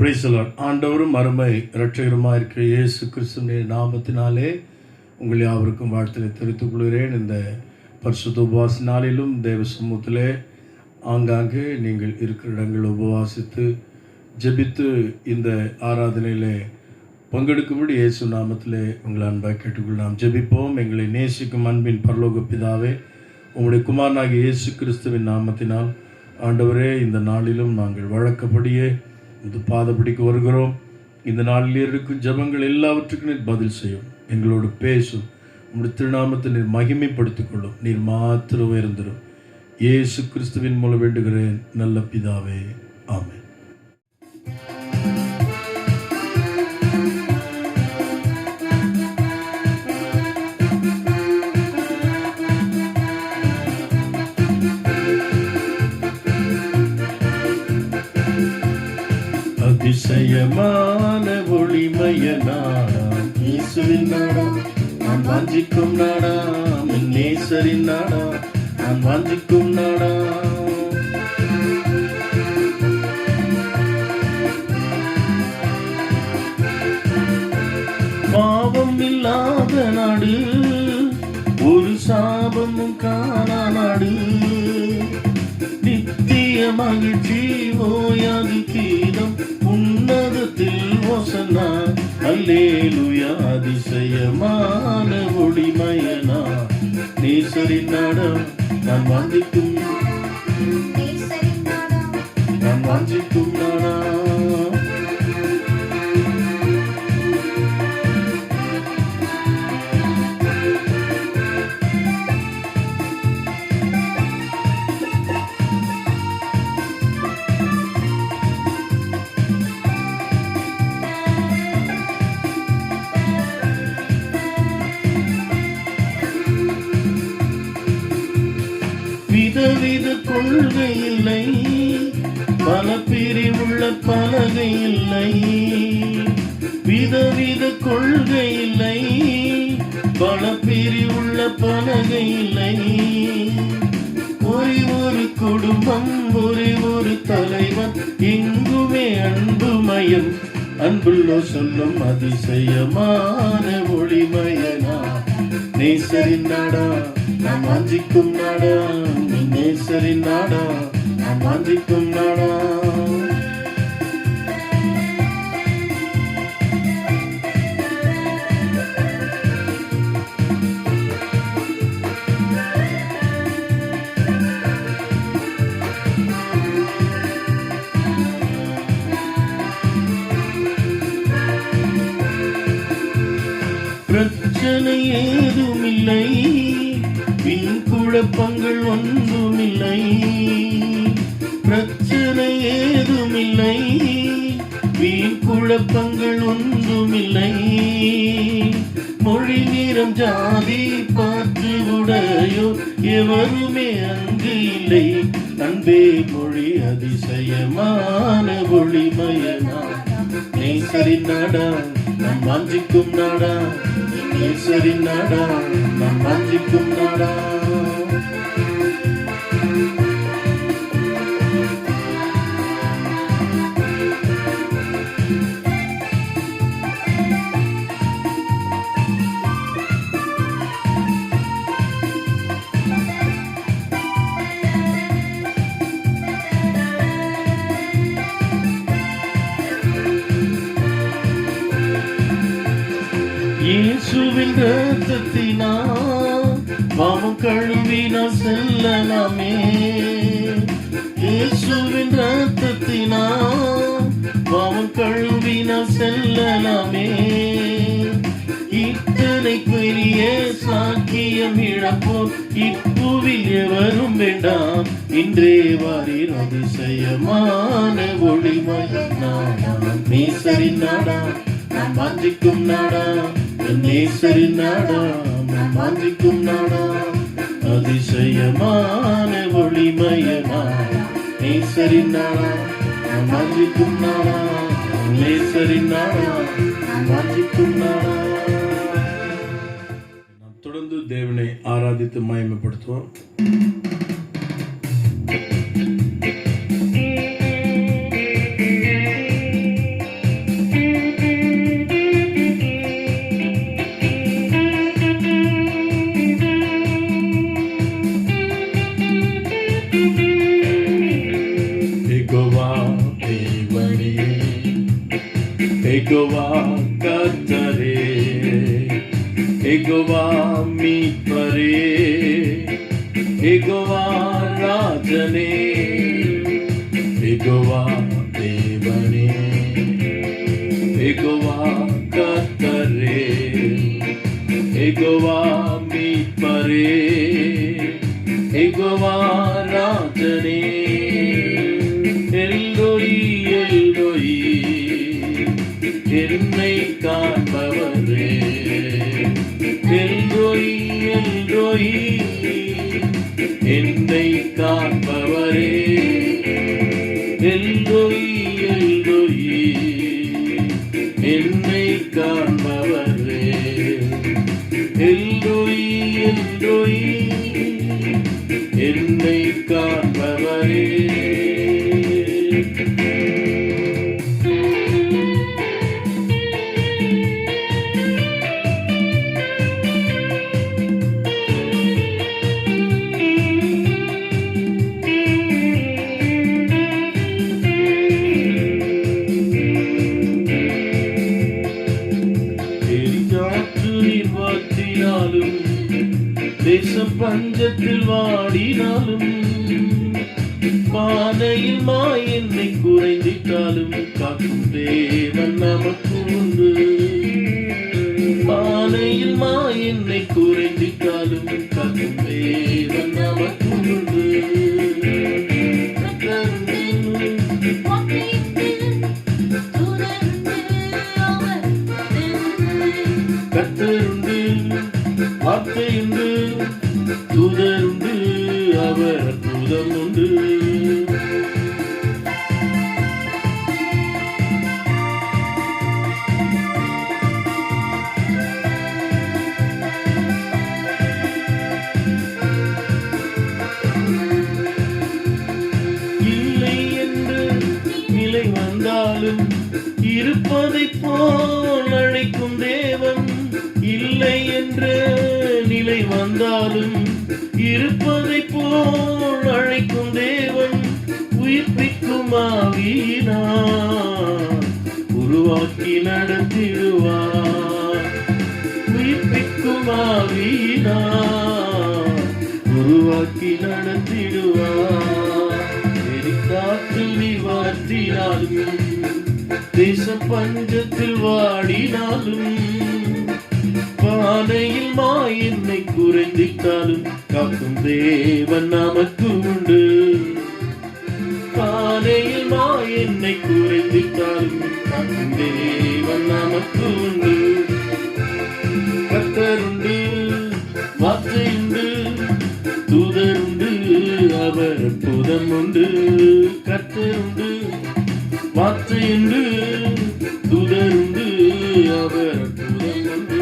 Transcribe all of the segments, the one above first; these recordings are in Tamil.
Praise the Lord. ஆண்டவரும் அருமை இரட்சகருமாக இருக்கிற இயேசு கிறிஸ்துவின் நாமத்தினாலே உங்கள் யாவருக்கும் வாழ்த்தினை தெரிவித்துக் கொள்கிறேன். இந்த பரிசுத்த உபவாச நாளிலும் தேவ சமூகத்திலே ஆங்காங்கே நீங்கள் இருக்கிற இடங்கள் உபவாசித்து ஜெபித்து இந்த ஆராதனையிலே பங்கெடுக்கும்படி இயேசு நாமத்திலே உங்களை அன்பாக கேட்டுக்கொள்ளலாம். ஜெபிப்போம். எங்களை நேசிக்கும் அன்பின் பரலோக பிதாவே, உங்களுடைய குமாரனாகிய இயேசு கிறிஸ்துவின் நாமத்தினால் ஆண்டவரே, இந்த நாளிலும் நாங்கள் வழக்கப்படியே இந்த பாதப்படிக்கு வருகிறோம். இந்த நாளில் இருக்கும் ஜெபங்கள் எல்லாவற்றுக்கும் நீர் பதில் செய்யும், எங்களோடு பேசும். உங்களுடைய திருநாமத்தை நீர் மகிமைப்படுத்திக் கொள்ளும். நீர் மாத்திரம் உயர்ந்திரும். இயேசு கிறிஸ்துவின் மூலம் வேண்டுகிறேன் நல்ல பிதாவே, ஆமென். அதிசயமான ஒளிமய நாடாம் இயேசுவின் நாடாம், நான் வாஞ்சிக்கும் நாடாம், என் நேசரின் நாடாம், நான் வாஞ்சிக்கும் நாடாம். பாவம் இல்லாத நாடு, ஒரு சாபமும் காணா நாடு, நித்திய மகிழ்ச்சி ஓயாது கீதம், உன்னதத்தில் ஓசன்னா அல்லேலூயா. அதிசயமான ஒளிமயனா நேசரின் நாடம், நான் வாஞ்சிக்கும், நான் வாஞ்சிக்கும் நாடா. விதவித கொள்கை இல்லை, பல பிரிவுள்ள பலகை இல்லை. விதவித கொள்கை இல்லை, பல பிரிவுள்ள பலகை இல்லை. ஒரே ஒரு குடும்பம், ஒரே ஒரு தலைவன், எங்குமே அன்புமயம், அன்புள்ளோ சொல்லும் அதிசயமான ஒளிமயனா நேசரின் நாடா, நான் வாஞ்சிக்கும் நாடா, நேசரின் நாடா, நான் வாஞ்சிக்கும் நாடா. பிரச்சனை ஏதுமில்லை, வீண் குழப்பங்கள் ஒன்றுமில்லை. பிரச்சனை ஏதுமில்லை, வீண் குழப்பங்கள் ஒன்றுமில்லை. மொழி நிறம் ஜாதி பாற்று உடையோ எவருமே அங்கு இல்லை. அன்பே மொழி அதிசயமான ஒளிமயனா நேசரின் நாடா, நான் வாஞ்சிக்கும் நாடா, நேசரின் நாடா, நான் வாஞ்சிக்கும் நாடா. இயேசுவின் இரத்தத்தினால் பாவம் கழுவினால் செல்லலாமே. இயேசுவின் இரத்தத்தினால் பாவம் கழுவினால் செல்லலாமே. இத்தனை பெரிய சாக்கியம் இழப்போம், இப்புவில் எவரும் வேண்டாம். இன்றே வாரீர் அதிசயமான ஒளிமயனா நேசரின் நாடா, நான் வாஞ்சிக்கும் நாடா, நேசரின் நாடா, நான் வாஞ்சிக்கும் நாடா. அதிசயமான ஒளிமயனா நேசரின் நாடா, நான் வாஞ்சிக்கும் நாடா, நேசரின் நாடா, நான் வாஞ்சிக்கும் நாடா. நாம் தொடர்ந்து தேவனை ஆராதித்து மகிமைப்படுத்துவோம். எகோவா கர்த்தரே, எகோவா மீட்பரே, எகோவா ராஜனே, எகோவா தேவனே, எகோவா கர்த்தரே, எகோவா மீட்பரே, எகோவா ராஜனே, எல்ரோயி எல்ரோயி என்னை காண்பவரே, எல்ரோயி எல்ரோயி என்னை காண்பவரே, எல்ரோயி எல்ரோயி என்னை காண்பவரே, எல்ரோயி எல்ரோயி என்னை காண்பவரே. தேசம் பஞ்சத்தில் வாடினாலும், பானையில் மாய் என்னை குறைந்திட்டாலும், காக்கும் தேவன் நமக்கு உண்டு. பானையில் மாய் என்னை குறைந்திட்டாலும், காக்கும் தேவன் நமக்கு உண்டு. கர்த்தருண்டு, வார்த்தையுண்டு, தூதருண்டு, அவர் அற்புதம் உண்டு. இல்லை என்று நிலை வந்தாலும், இருப்பதை போல் அழைக்கும் தேவன். இல்லை என்ற நிலை வந்தாலும், இருப்பதை போல் அழைக்கும் தேவன். உயிர்ப்பிக்கும் ஆவியினார் உருவாக்கி நடத்திடுவார். உயிர்ப்பிக்கும் ஆவியினார் உருவாக்கி நடத்திடுவார். எரிகாற்றில் நீ வாற்றினாலும், தேச பஞ்சத்தில் வாடினாலும், பானையில் மாய் என்னை குறைந்திட்டாலும், காக்கும் தேவன் நமக்கு உண்டு. பானையில் மாய் என்னை குறைந்திட்டாலும், காக்கும் தேவன் நமக்கு உண்டு. கர்த்தருண்டு, வார்த்தையுண்டு, தூதருண்டு, அவர் அற்புதம் உண்டு. கர்த்தருண்டு, வார்த்தையுண்டு, தூதருண்டு, அவர் அற்புதம் உண்டு.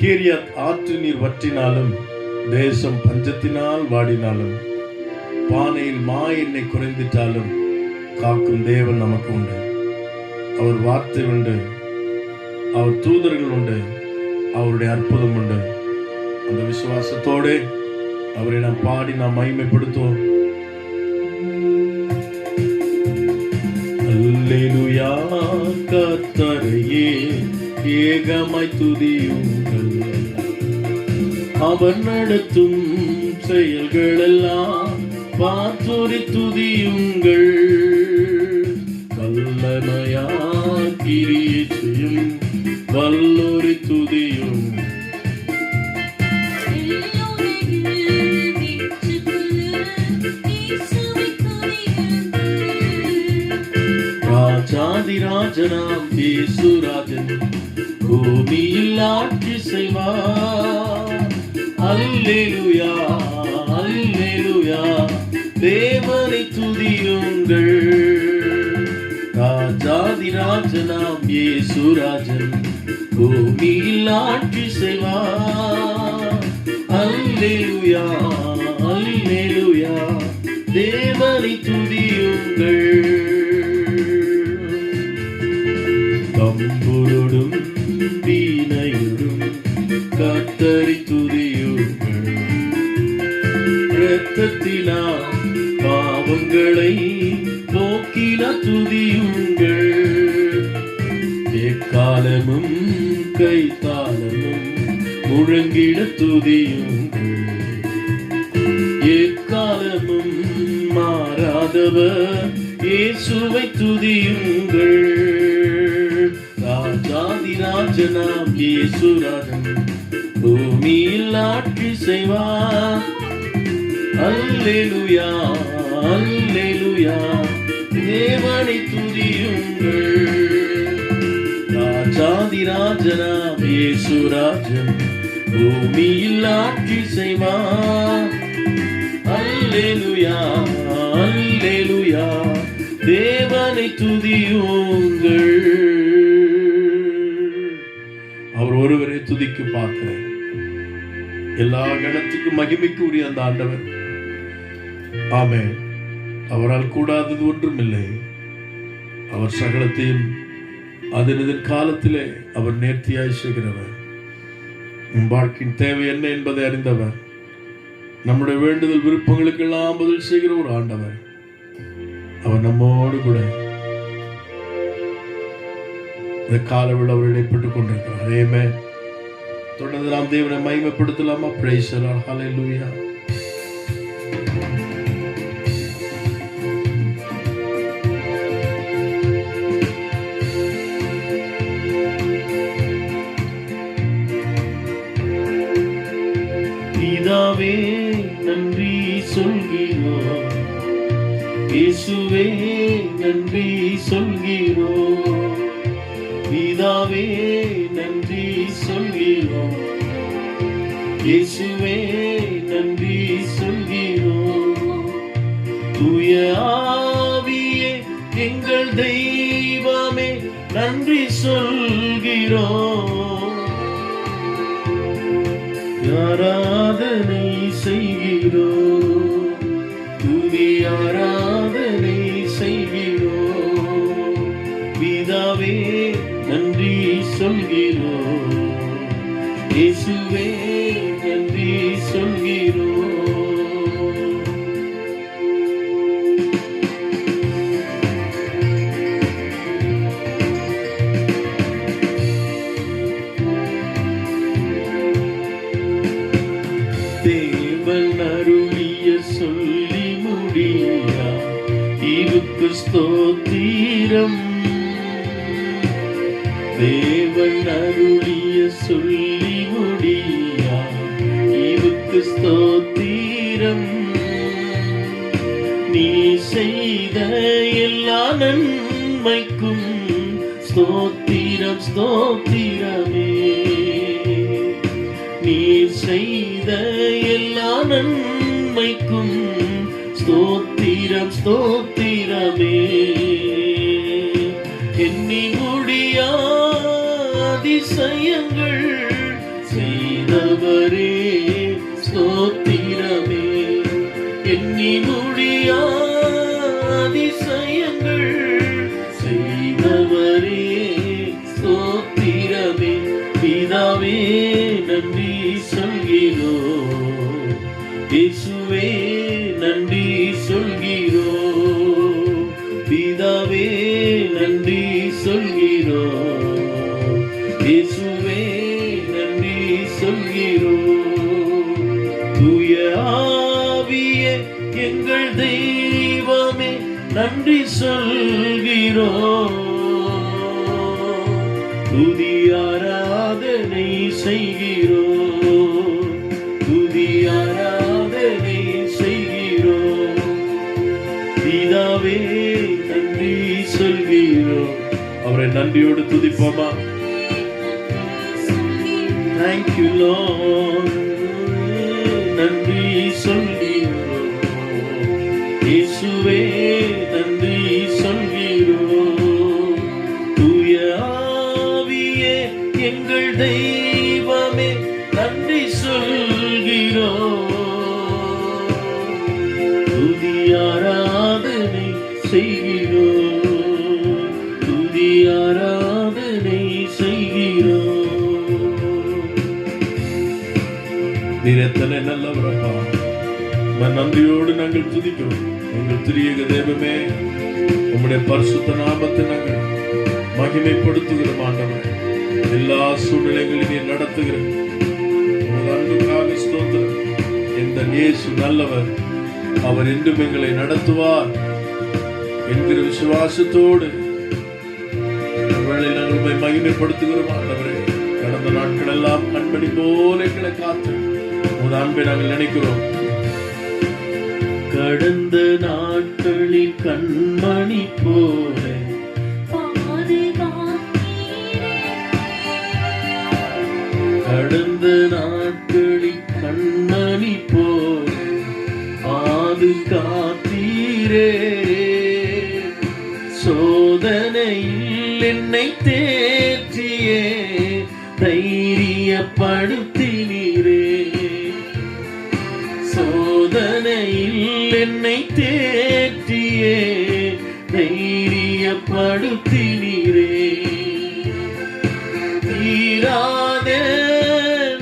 கீரியாத் ஆற்று நீர் வற்றினாலும், தேசம் பஞ்சத்தினால் வாடினாலும், பானையில் மாய் எண்ணெய் குறைந்திட்டாலும், காக்கும் தேவன் நமக்கு உண்டு. அவர் வார்த்தை உண்டு, அவர் தூதர்கள் உண்டு, அவருடைய அற்புதம் உண்டு. அந்த விசுவாசத்தோடு அவரை நாம் பாடி நாம் மகிமைப்படுத்துவோம். அல்லேலூயா, கர்த்தரையே ஏகமாய் துதியுங்கள். அவர் நடத்தும் செயல்களெல்லாம் பார்த்தோரை துதியுங்கள். வல்லமையா கிரியை செய்யும் வல்லோரை துதியும். ராஜாதிராஜனாம் இயேசுராஜன் பூமியில் ஆட்சி செய்வார். அல்லேலூயா, அல்லேலூயா, தேவனை துதியுங்கள். ராஜாதிராஜனாம் இயேசுராஜன் பூமியில் ஆட்சி செய்வார். அல்லேலூயா, அல்லேலூயா, தேவனை துதியுங்கள். தம்புருடும் வீணையுடும் கர்த்தரை துதியுங்கள். இரத்தத்தினால் பாவங்களை போக்கின துதியுங்கள். எக்காலமும் கைத்தாளமும் முழங்கிட துதியுங்கள். எக்காலமும் மாறாதவர் இயேசுவை துதியுங்கள். ராஜாதி ராஜனாம் இயேசுராஜன் பூமியில் ஆட்சி செய்வார். அல்லேலூயா அல்லேலூயா தேவனை துதியுங்கள். ராஜாதி ராஜனாம் இயேசுராஜன் பூமியில் ஆட்சி செய்வார். அல்லேலூயா அல்லேலூயா தேவனை துதியுங்கள். அவர் ஒருவரை துதிக்கு பார்க்கிறேன். எல்லா கணத்துக்கும் மகிமைக்கு உரிய அந்த ஆண்டவர். ஆமென். அவரால் கூடாதது ஒன்றுமில்லை. அவர் சகலத்தையும் அதன் காலத்திலே அவர் நேர்த்தியாய் செய்கிறவர். நம் வாழ்க்கையின் தேவை என்ன என்பதை அறிந்தவர். நம்முடைய வேண்டுதல் விருப்பங்களுக்கெல்லாம் பதில் செய்கிற ஒரு ஆண்டவர். அவர் நம்மோடு கூட இந்த காலவில் அவர் இடைப்பட்டுக் கொண்டிருக்கிறார். ஆமென். தொடர்ந்து நாம் தேவனை மகிமைப்படுத்தலாமா? Praise the Lord. ஹல்லேலூயா. பிதாவே நன்றி சொல்கிறோம். இயேசுவே நன்றி சொல்கிறோம். பிதாவே நன்றி சொல்கிறோம். இயேசுவே நன்றி சொல்கிறோம். தூய ஆவியே எங்கள் தெய்வமே நன்றி சொல்கிறோம். ஆராதனை செய்கிறோம். துதி ஆராதனை செய்கிறோம். பிதாவே நன்றி சொல்கிறோம். இயேசுவே நன்றி சொல்கிறோம். தேவன் அருளிய சொல்லி முடியா இருக்கு ஸ்தோத்திரம். தேவன் அருளிய சொல்லி முடியா இருக்கு ஸ்தோத்திரம். நீ செய்த எல்லா நன்மைக்கும் ஸ்தோத்திரம் ஸ்தோத்திரமே. நீ செய்த எல்லா நன்மைக்கும் ஸ்தோத்திரம் ஸ்தோத்திரமே. எண்ணி முடியா அதிசயங்கள் செய்தவரே ஸ்தோத்திரமே. எண்ணி முடியா அதிசயங்கள் செய்தவரே ஸ்தோத்திரமே. பிதாவே நன்றி சொல்கிறோம். இயேசுவே நன்றி சொல்கிறோம். பிதாவே நன்றி சொல்கிறோம். இயேசுவே நன்றி சொல்கிறோம். தூய ஆவியே எங்கள் தெய்வமே நன்றி சொல்கிறோம். துதி ஆராதனை செய்கிறோம். துதி ஆராதனை செய்கிறோம். பிதாவே நன்றி சொல்கிறோம். அவரை நன்றியோடு துதிப்போமா? Thank you Lord. நன்றி சொல்கிறோம். இயேசுவே நன்றி சொல்கிறோம். தூய ஆவியே எங்கள் தெய்வமே நன்றி சொல்கிறோம். துதி ஆராதனை செய்கிறோம். துதி ஆராதனை செய்கிறோம். நீர் எத்தனை நல்லவரப்பா. நன்றியோடு நாங்கள் துதிக்கிறோம். எங்கள் திரியக தெய்வமே, உம்முடைய பரிசுத்த நாமத்தை நாங்கள் மகிமைப்படுத்துகிறோம். ஆண்டவரே, எல்லா சூழ்நிலைகளையும் நீர் நடத்துகிற உமது அன்புக்காக ஸ்தோத்திரம். இந்த இயேசு நல்லவர், அவர் என்றும் எங்களை நடத்துவார் என்கிற விசுவாசத்தோடு வேளையில் நாங்கள் உம்மை மகிமைப்படுத்துகிறோம். ஆண்டவரே, கடந்த நாட்கள் எல்லாம் கண்மணி போல எங்களை காத்து உமது அன்பை நாங்கள் நினைக்கிறோம். கடந்த நாட்களில் கண்மணி போல கடந்த நாட்களில் கண்மணி போல பாதுகாத்தீரே. சோதனையில் என்னை தேற்றியே தைரியப்படுத்தினீரே. சோதனையில் என்னை தேற்றியே தைரியப்படுத்தினீரே. தீராத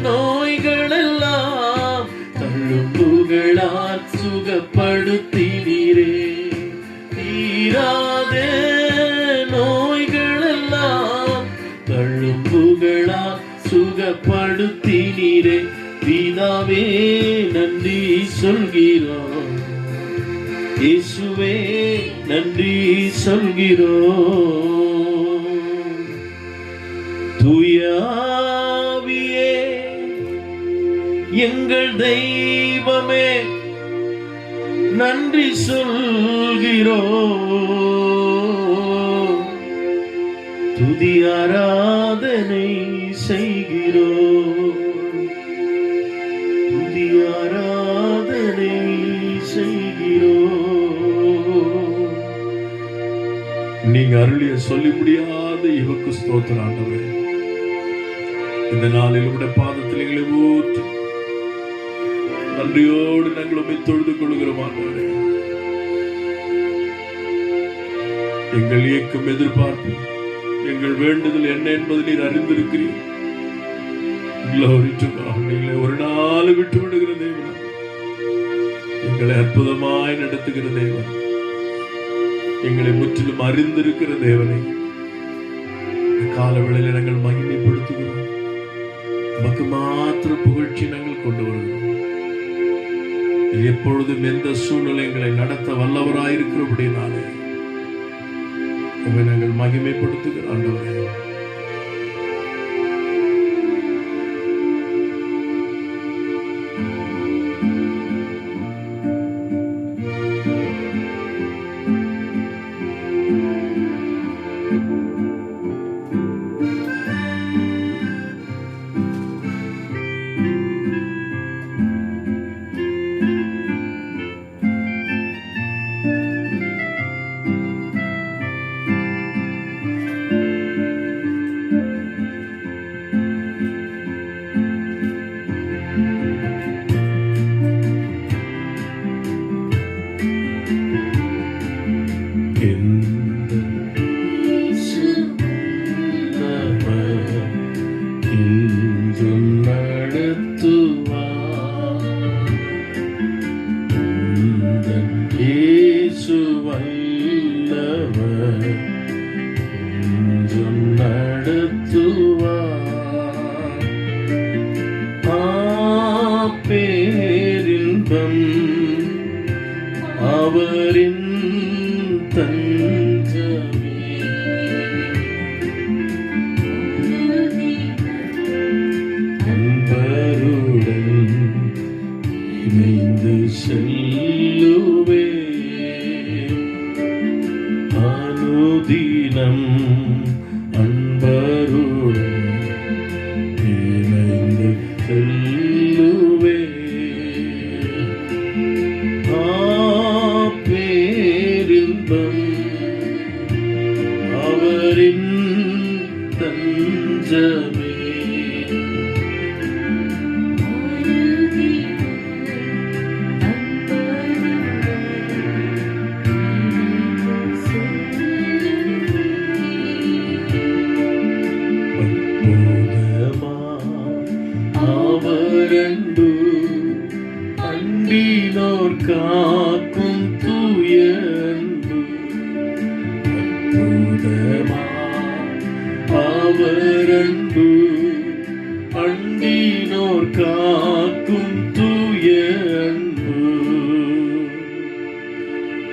நோய்களெல்லாம் தழும்புகளால் சுகப்படுத்தினீரே. தீராத நோய்களெல்லாம் தழும்புகளால் சுகப்படுத்தினீரே. பிதாவே நன்றி சொல்கிறோம், இயேசுவே நன்றி சொல்கிறோம். தூய ஆவியே எங்கள் தெய்வமே நன்றி சொல்கிறோம். துதி ஆராதனை செய்கிறோம். துதி ஆராதனை செய்கிறோம். நீங்க அருளிய சொல்லி முடியாத இவக்கு ஸ்தோத்திரம். ஆண்டவரே, இந்த நாளில் உடைய பாதத்தில் எங்களை ஊற்றி நன்றியோடு நாங்கள் உம்மை தொழுது கொள்கிறோம். ஆண்டவரே, எங்கள் இயக்கம் எதிர்பார்ப்பு எங்கள் வேண்டுதல் என்ன என்பதை நீர் அறிந்திருக்கிறீர். நீங்களை ஒரு நாள் விட்டு விடுகிற தேவன், எங்களை அற்புதமாய் நடத்துகிற தேவன், எங்களை முற்றிலும் அறிந்திருக்கிற தேவனை காலவேளையில் நாங்கள் மகிமைப்படுத்துகிறோம். நமக்கு மாத்திர புகழ்ச்சி நாங்கள் கொண்டு வருகிறோம். எப்பொழுதும் எந்த சூழ்நிலைகளை நடத்த வல்லவராயிருக்கிறபடினாலே உம்மை நாங்கள் மகிமைப்படுத்துகிறோம். ஆண்டவரே, பேரின்பம் அவரின் தஞ்சமே. அன்பருடன் இணைந்து செல்லுவே அனுதினம். அன்பருடன் இணைந்து செல்லுவே பேரின்பம் அவரின் தஞ்சமே. அண்டினோர் காக்கும் தூய அன்பு அற்புதமா அவர் அன்பு அண்டினோர் காக்கும் தூய அன்பு.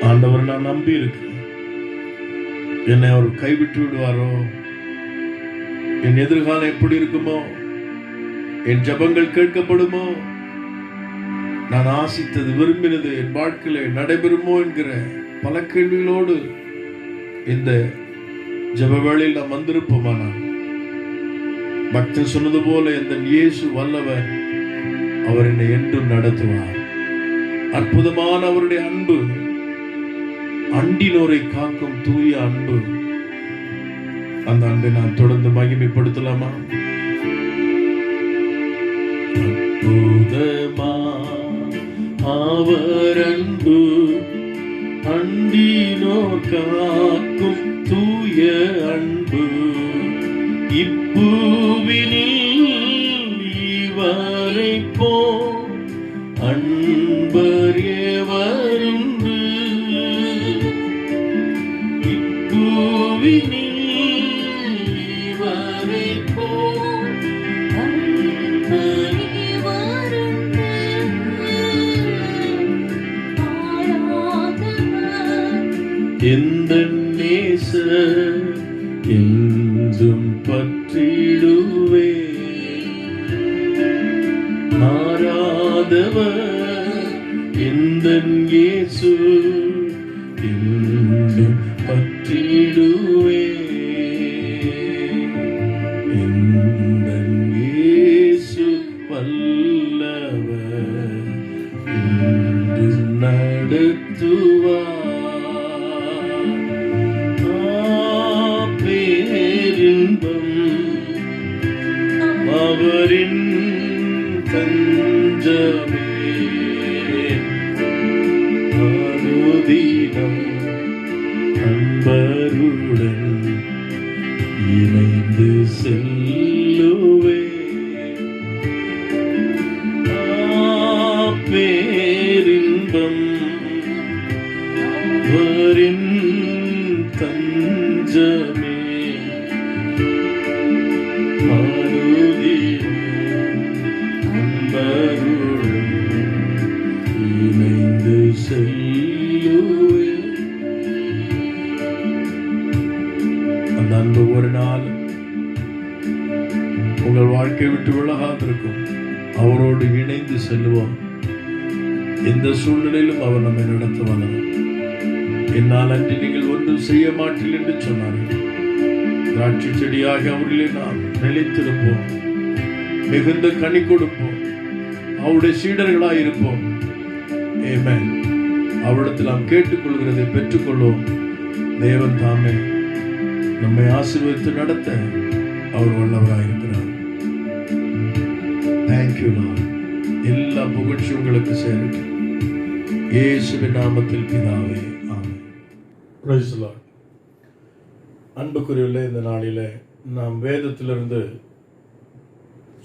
ஆண்டவர் நான் நம்பி இருக்கிறேன். என்னை அவர் கைவிட்டு விடுவாரோ? என் எதிர்காலம் எப்படி இருக்குமோ? என் ஜபங்கள் கேட்கப்படுமோ? நான் ஆசித்தது விரும்பினது என் வாழ்க்கையில நடைபெறுமோ என்கிற பல கேள்விகளோடு இந்த ஜப வேளையில் நாம் வந்திருப்போமானால், பக்தன் சொன்னது போல இந்த இயேசு வல்லவர், அவர் என்னை என்றும் நடத்துவார். அற்புதமான அவருடைய அன்பு, அண்டினோரை காக்கும் தூய அன்பு, அந்த அன்பை நான் தொடர்ந்து மகிமைப்படுத்தலாமா? அற்புதமா அவர் அன்பு அண்டினோர் காக்கும் தூய அன்பு, இப்பூவினில் இவரை போ அன்பர் எவருண்டு, இப்பூவினில் இவரை போ அன்பர் எவருண்டு, எந்த நேசர் என்றும் பற்றிடுவே, மாறாதவர் எந்த இயேசு என்றும் பற்றிடுவே, எந்த இயேசு வல்லவர் என்றும் நடத்துவார். அவரின் தஞ்சமே, அனுதினம் அன்பருடன் இணைந்து செல்லுவே, பேரின்பம் அவரின் தஞ்சமே, இணைந்து செல்லுவே. அந்த அன்பு ஒரு நாள் உங்கள் வாழ்க்கை விட்டு விலகாதிருக்கும். அவரோடு இணைந்து செல்லுவோம். எந்த சூழ்நிலையிலும் அவர் நம்மை நடத்துவார். என்னால் அன்றி நீங்கள் ஒன்றும் செய்ய மாட்டீர்கள் என்று சொன்னார்கள். திராட்சை செடியாக அவர்களே நாம் நிலைத்திருப்போம், மிகுந்த கனி கொடுப்போம், அவருடைய சீடர்களாய் இருப்போம். ஆமென். அவரிடத்தில் நாம் கேட்டுக்கொள்கிறதை பெற்றுக்கொள்வோம். தேவன் தாமே நம்மை ஆசீர்வதித்து நடத்த அவர் வல்லவராயிருக்கிறார். Thank you Lord. எல்லா புகழ்ச்சி உங்களுக்கு சேரட்டும். இயேசுவின் நாமத்தில் பிதாவே, ஆமென். Praise the Lord. அன்புக்குரியவர்களே, இந்த நாளிலே நாம் வேதத்திலிருந்து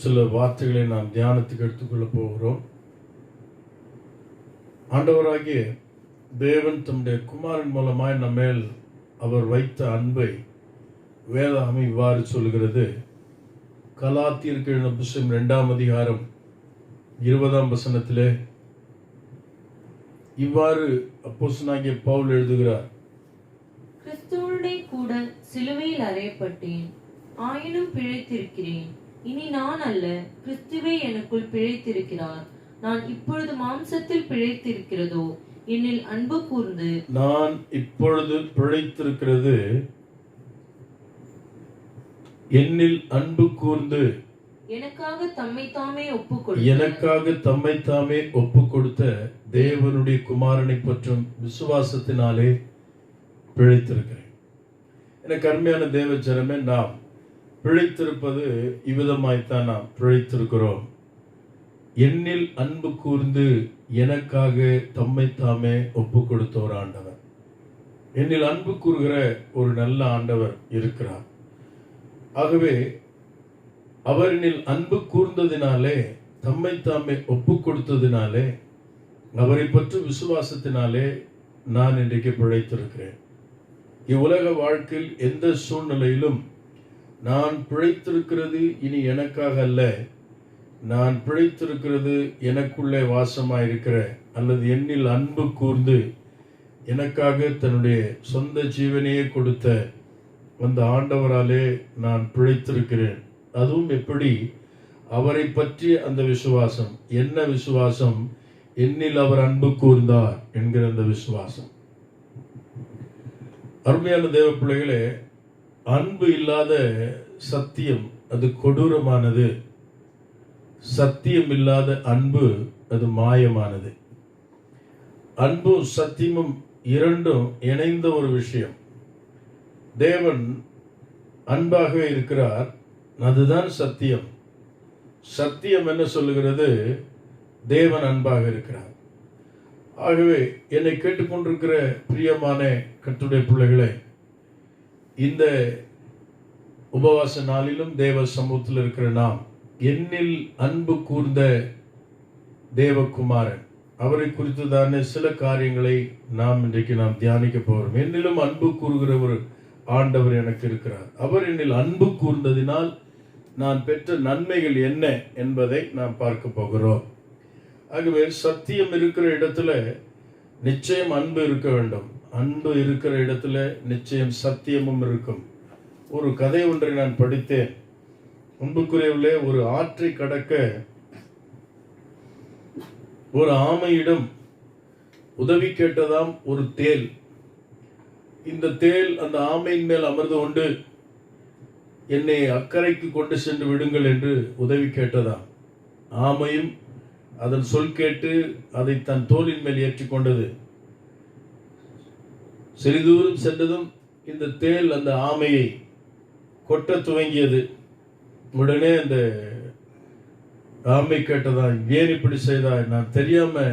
சில வார்த்தைகளை நாம் தியானத்துக்கு எடுத்துக்கொள்ள போகிறோம். ஆண்டவராகிய தேவன் தம்முடைய குமாரன் மூலமாய் நம்மேல் அவர் வைத்த அன்பை வேதாகமம் இவ்வாறு சொல்கிறது. கலாத்தியருக்கு எழுதின புத்தகம் 2ஆம் அதிகாரம் 20ஆம் வசனத்திலே இவ்வாறு அப்போஸ்தலனாகிய பவுல் எழுதுகிறார். கிறிஸ்துவோடே கூட சிலுவையில் அறையப்பட்டேன், ஆயினும் பிழைத்திருக்கிறேன். இனி நான் அல்ல, கிறிஸ்துவே எனக்குள் பிழைத்திருக்கிறார். நான் இப்பொழுது மாம்சத்தில் பிழைத்திருக்கிறதோ என்னில் அன்பு கூர்ந்து, நான் இப்பொழுது பிழைத்திருக்கிறது என்னில் அன்பு கூர்ந்து, எனக்காக தம்மை தாமே ஒப்பு கொடுத்த தேவனுடைய குமாரனை பற்றும் விசுவாசத்தினாலே பிழைத்திருக்கிறேன். எனக்கு அருமையான தேவ ஜனமே, நாம் பிழைத்திருப்பது இவ்விதமாய்த்தான் நாம் பிழைத்திருக்கிறோம். என்னில் அன்பு கூர்ந்து எனக்காக தம்மை தாமே ஒப்பு கொடுத்த ஒரு ஆண்டவர், என்னில் அன்பு கூறுகிற ஒரு நல்ல ஆண்டவர் இருக்கிறார். ஆகவே அவரினில் அன்பு கூர்ந்ததினாலே, தம்மை தாமே ஒப்பு கொடுத்ததினாலே அவரை பற்றி விசுவாசத்தினாலே நான் இன்றைக்கு பிழைத்திருக்கிறேன். இவ்வுலக வாழ்க்கையில் எந்த சூழ்நிலையிலும் நான் பிழைத்திருக்கிறது இனி எனக்காக அல்ல, நான் பிழைத்திருக்கிறது எனக்குள்ளே வாசமாயிருக்கிற அல்லது என்னில் அன்பு கூர்ந்து எனக்காக தன்னுடைய சொந்த ஜீவனையே கொடுத்த அந்த ஆண்டவராலே நான் பிழைத்திருக்கிறேன். அதுவும் எப்படி? அவரை பற்றிய அந்த விசுவாசம். என்ன விசுவாசம்? என்னில் அவர் அன்பு கூர்ந்தார் என்கிற அந்த விசுவாசம். அருமையான தேவ பிள்ளைகளே, அன்பு இல்லாத சத்தியம் அது கொடூரமானது. சத்தியம் இல்லாத அன்பு அது மாயமானது. அன்பும் சத்தியமும் இரண்டும் இணைந்த ஒரு விஷயம். தேவன் அன்பாக இருக்கிறார், அதுதான் சத்தியம். சத்தியம் என்ன சொல்லுகிறது? தேவன் அன்பாக இருக்கிறார். ஆகவே என்னை கேட்டுக்கொண்டிருக்கிற பிரியமான கர்த்தருடைய பிள்ளைகளே, இந்த உபவாச நாளிலும் தேவ சமூகத்தில் இருக்கிற நாம் என்னில் அன்பு கூர்ந்த தேவகுமாரன் அவரை குறித்து தானே சில காரியங்களை நாம் இன்றைக்கு தியானிக்க போகிறோம். என்னிலும் அன்பு கூறுகிற ஒரு ஆண்டவர் எனக்கு இருக்கிறார். அவர் என்னில் அன்பு கூர்ந்ததினால் நான் பெற்ற நன்மைகள் என்ன என்பதை நாம் பார்க்க போகிறோம். ஆகவே சத்தியம் இருக்கிற இடத்துல நிச்சயம் அன்பு இருக்க வேண்டும். அன்பு இருக்கிற இடத்துல நிச்சயம் சத்தியமும் இருக்கும். ஒரு கதை ஒன்றை நான் படித்தேன். அன்புக்குரியவர்களே, ஒரு ஆற்றை கடக்க ஒரு ஆமையிடம் உதவி கேட்டதாம் ஒரு தேள். இந்த தேள் அந்த ஆமையின் மேல் அமர்ந்து கொண்டு என்னை அக்கறைக்கு கொண்டு சென்று விடுங்கள் என்று உதவி கேட்டதாம். ஆமையும் அதன் சொல் கேட்டு அதை தன் தோளின் மேல் ஏற்றிக்கொண்டது. சிறிதூரம் சென்றதும் இந்த தேள் அந்த ஆமையை கொட்ட துவங்கியது. உடனே அந்த ஆமை கேட்டதான், ஏன் இப்படி செய்தாய்? நான் தெரியாம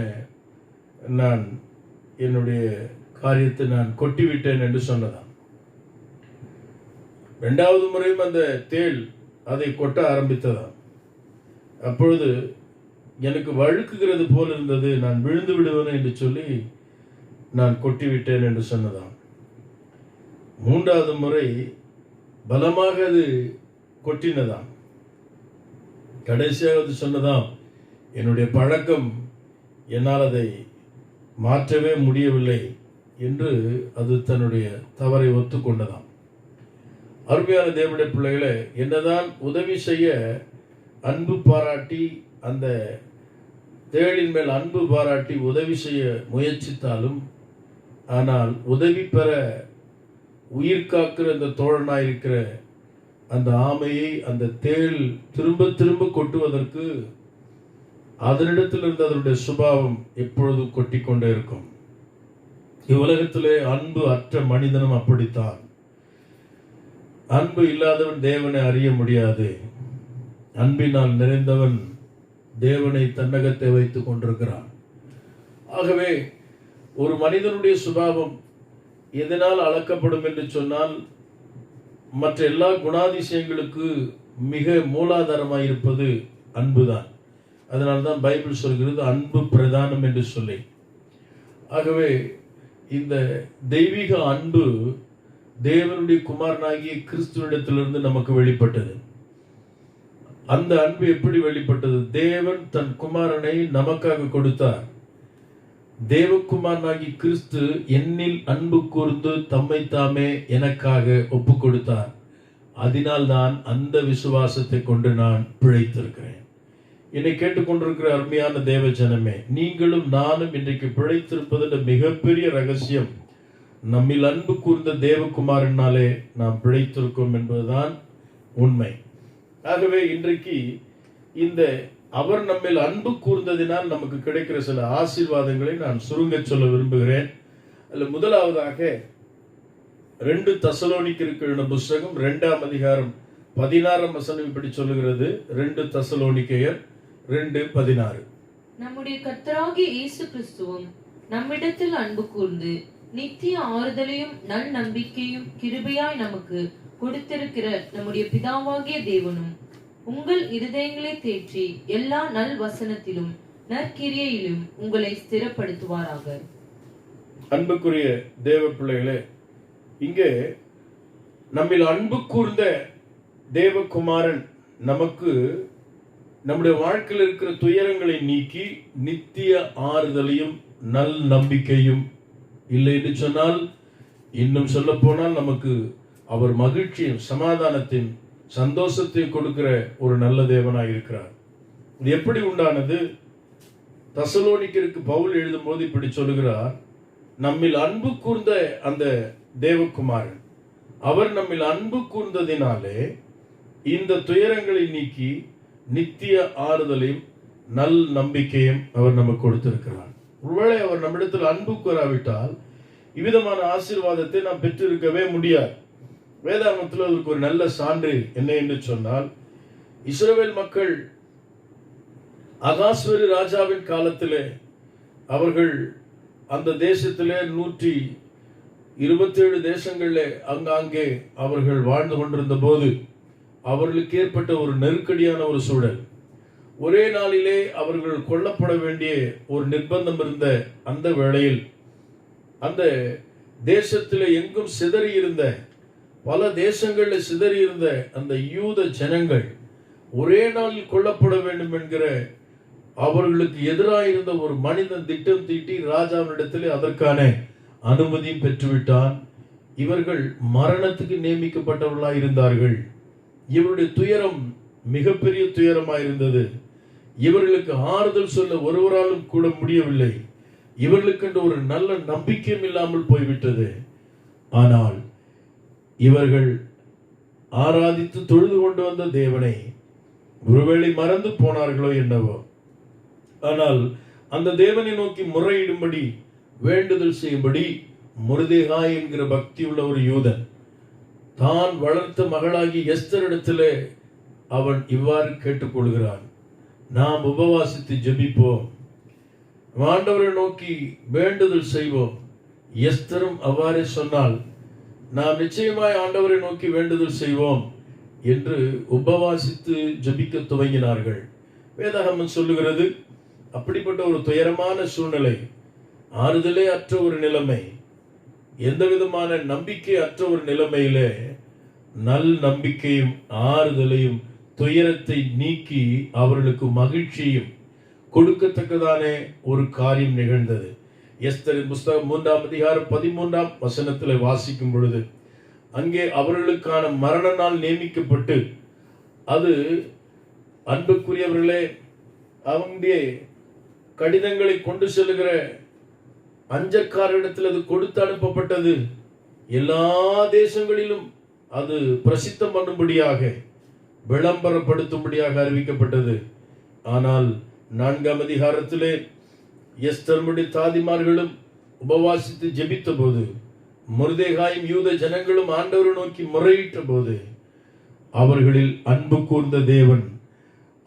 நான் என்னுடைய காரியத்தை நான் கொட்டிவிட்டேன் என்று சொன்னதான். இரண்டாவது முறையும் அந்த தேள் அதை கொட்ட ஆரம்பித்ததாம். அப்பொழுது எனக்கு வழுக்குகிறது போல் இருந்தது, நான் விழுந்து விடுவேன் என்று சொல்லி நான் கொட்டிவிட்டேன் என்று சொன்னதாம். மூன்றாவது முறை பலமாக அது கொட்டினதாம். கடைசியாக அது சொன்னதாம், என்னுடைய பழக்கம், என்னால் அதை மாற்றவே முடியவில்லை என்று அது தன்னுடைய தவறை ஒத்துக்கொண்டதாம். அருமையான தேவனுடைய பிள்ளைகளை, என்னதான் உதவி செய்ய அன்பு பாராட்டி அந்த தேளின் மேல் அன்பு பாராட்டி உதவி செய்ய முயற்சித்தாலும், ஆனால் உதவி பெற உயிர் காக்கிற அந்த தோழனாயிருக்கிற அந்த ஆமையை அந்த தேள் திரும்ப திரும்ப கொட்டுவதற்கு அதனிடத்தில் இருந்து அதனுடைய சுபாவம் எப்பொழுதும் கொட்டிக்கொண்டே இருக்கும். இவ்வுலகத்திலே அன்பு அற்ற மனிதனும் அப்படித்தான். அன்பு இல்லாதவன் தேவனை அறிய முடியாது. அன்பினால் நிறைந்தவன் தேவனை தன்னகத்தை வைத்துக் கொண்டிருக்கிறான். ஆகவே ஒரு மனிதனுடைய சுபாவம் எதனால் அளக்கப்படும் என்று சொன்னால், மற்ற எல்லா குணாதிசயங்களுக்கு மிக மூலாதாரமாக இருப்பது அன்புதான். அதனால்தான் பைபிள் சொல்கிறது அன்பு பிரதானம் என்று சொல்லி. ஆகவே இந்த தெய்வீக அன்பு தேவனுடைய குமாரனாகிய கிறிஸ்துவிடத்திலிருந்து நமக்கு வெளிப்பட்டது. அந்த அன்பு எப்படி வெளிப்பட்டது? தேவன் தன் குமாரனை நமக்காக கொடுத்தார். தேவகுமாரனாகி கிறிஸ்து என்னில் அன்பு கூர்ந்து தம்மை தாமே எனக்காக ஒப்பு கொடுத்தார். அதனால் தான் அந்த விசுவாசத்தை கொண்டு நான் பிழைத்திருக்கிறேன். என்னை கேட்டுக்கொண்டிருக்கிற அருமையான தேவ ஜனமே, நீங்களும் நானும் இன்றைக்கு பிழைத்திருப்பதில் மிகப்பெரிய ரகசியம் நம்மில் அன்பு கூர்ந்த தேவகுமாரனாலே நாம் பிழைத்திருக்கோம் என்பதுதான் உண்மை. ஆகவே இன்றைக்கு இந்த அவர் நம்மில் அன்பு கூர்ந்ததினால் நமக்கு கிடைக்கிற சில ஆசீர்வாதங்களை நான் சுருங்க சொல்ல விரும்புகிறேன். அதில் முதலாவதாக 2 தெசலோனிக்கருக்கு எழுதின புஸ்தகம் 2ஆம் அதிகாரம் 16ஆம் வசனம் இப்படி சொல்லுகிறது. 2 தெசலோனிக்கேயர் 2:16. நம்முடைய கர்த்தராகிய இயேசு கிறிஸ்துவும் நம்மிடத்தில் அன்பு கூர்ந்து நித்திய ஆறுதலையும் நல் நம்பிக்கையும் கிருபையாய் நமக்கு கொடுத்திருக்கிற நம்முடைய பிதாவாகிய தேவனும் உங்கள் இருதயங்களை தேற்றி எல்லா நல் வசனத்திலும் நற்கிரியையிலும் உங்களை ஸ்திரப்படுத்துவாராக. அன்புக்குரிய தேவ பிள்ளைகளே, இங்கே நம்மில் அன்பு கூர்ந்த தேவகுமாரன் நமக்கு நம்முடைய வாழ்க்கையில் இருக்கிற துயரங்களை நீக்கி நித்திய ஆறுதலையும் நல் நம்பிக்கையும், இல்லை என்று சொன்னால் இன்னும் சொல்ல போனால் நமக்கு அவர் மகிழ்ச்சியும் சமாதானத்தின் சந்தோஷத்தை கொடுக்கிற ஒரு நல்ல தேவனாய் இருக்கிறார். இது எப்படி உண்டானது? தெசலோனிக்கருக்கு பவுல் எழுதும் போது இப்படி சொல்லுகிறார், நம்மில் அன்பு கூர்ந்த அந்த தேவகுமாரன், அவர் நம்மில் அன்பு கூர்ந்ததினாலே இந்த துயரங்களை நீக்கி நித்திய ஆறுதலையும் நல் நம்பிக்கையும் அவர் நமக்கு கொடுத்திருக்கிறார். ஒருவேளை அவர் நம்மிடத்தில் அன்பு கூறாவிட்டால் இவ்விதமான ஆசீர்வாதத்தை நாம் பெற்றிருக்கவே முடியாது. வேதாகமத்தில் அதற்கு ஒரு நல்ல சான்று என்ன என்று சொன்னால், இஸ்ரவேல் மக்கள் அகாஸ்வேரு ராஜாவின் காலத்திலே அவர்கள் அந்த தேசத்திலே 127 தேசங்களிலே அங்காங்கே அவர்கள் வாழ்ந்து கொண்டிருந்த போது அவர்களுக்கு ஏற்பட்ட ஒரு நெருக்கடியான ஒரு சூழல். ஒரே நாளிலே அவர்கள் கொல்லப்பட வேண்டிய ஒரு நிர்பந்தம் இருந்த அந்த வேளையில் அந்த தேசத்திலே எங்கும் சிதறி இருந்த, பல தேசங்களில் சிதறி இருந்த அந்த யூத ஜனங்கள் ஒரே நாளில் கொல்லப்பட வேண்டும் என்கிற அவர்களுக்கு எதிராக இருந்த ஒரு மனிதன் திட்டம் தீட்டி ராஜாவினிடத்திலே அதற்கான அனுமதியும் பெற்றுவிட்டான். இவர்கள் மரணத்துக்கு நியமிக்கப்பட்டவர்களாக இருந்தார்கள். இவருடைய துயரம் மிகப்பெரிய துயரமாக இருந்தது. இவர்களுக்கு ஆறுதல் சொல்ல ஒருவராலும் கூட முடியவில்லை. இவர்களுக்கு ஒரு நல்ல நம்பிக்கையும் இல்லாமல் போய்விட்டது. ஆனால் இவர்கள் ஆராதித்து தொழுது கொண்டு வந்த தேவனை ஒருவேளை மறந்து போனார்களோ என்னவோ. ஆனால் அந்த தேவனை நோக்கி முறையிடும்படி, வேண்டுதல் செய்யும்படி மொர்தெகாய் என்கிற பக்தி உள்ள ஒரு யூதன் தான் வளர்த்த மகளாகி எஸ்தரிடத்திலே அவன் இவ்வாறு கேட்டுக்கொள்கிறான், நாம் உபவாசித்து ஜெபிப்போம், ஆண்டவரை நோக்கி வேண்டுதல் செய்வோம். எஸ்தரும் அவ்வாறே சொன்னால், நாம் நிச்சயமாய் ஆண்டவரை நோக்கி வேண்டுதல் செய்வோம் என்று உபவாசித்து ஜெபிக்க துவங்கினார்கள். வேதாகமம் சொல்லுகிறது, அப்படிப்பட்ட ஒரு துயரமான சூழ்நிலை, ஆறுதலே அற்ற ஒரு நிலைமை, எந்த விதமான நம்பிக்கை அற்ற ஒரு நிலைமையிலே நல் நம்பிக்கையும் ஆறுதலையும் துயரத்தை நீக்கி அவர்களுக்கு மகிழ்ச்சியும் கொடுக்கத்தக்கதான ஒரு காரியம் நிகழ்ந்தது. எஸ்தரின் புஸ்தகம் 3ஆம் அதிகாரம் 13ஆம் வசனத்தில் வாசிக்கும் பொழுது அங்கே அவர்களுக்கான மரண நாள் நியமிக்கப்பட்டு, அது அன்புக்குரியவர்களே, அவங்களுடைய கடிதங்களை கொண்டு செல்லுகிற அஞ்சக்காரிடத்தில் அது கொடுத்து அனுப்பப்பட்டது. எல்லா தேசங்களிலும் அது பிரசித்தம் பண்ணும்படியாக, விளம்பரப்படுத்தும்படியாக அறிவிக்கப்பட்டது. ஆனால் 4ஆம் அதிகாரத்திலே எஸ்தருடைய தாதிமார்களும் உபவாசித்து ஜெபித்த போது, மொர்தெகாயும் யூத ஜனங்களும் ஆண்டவரை நோக்கி முறையிட்ட போது, அவர்களில் அன்பு கூர்ந்த தேவன்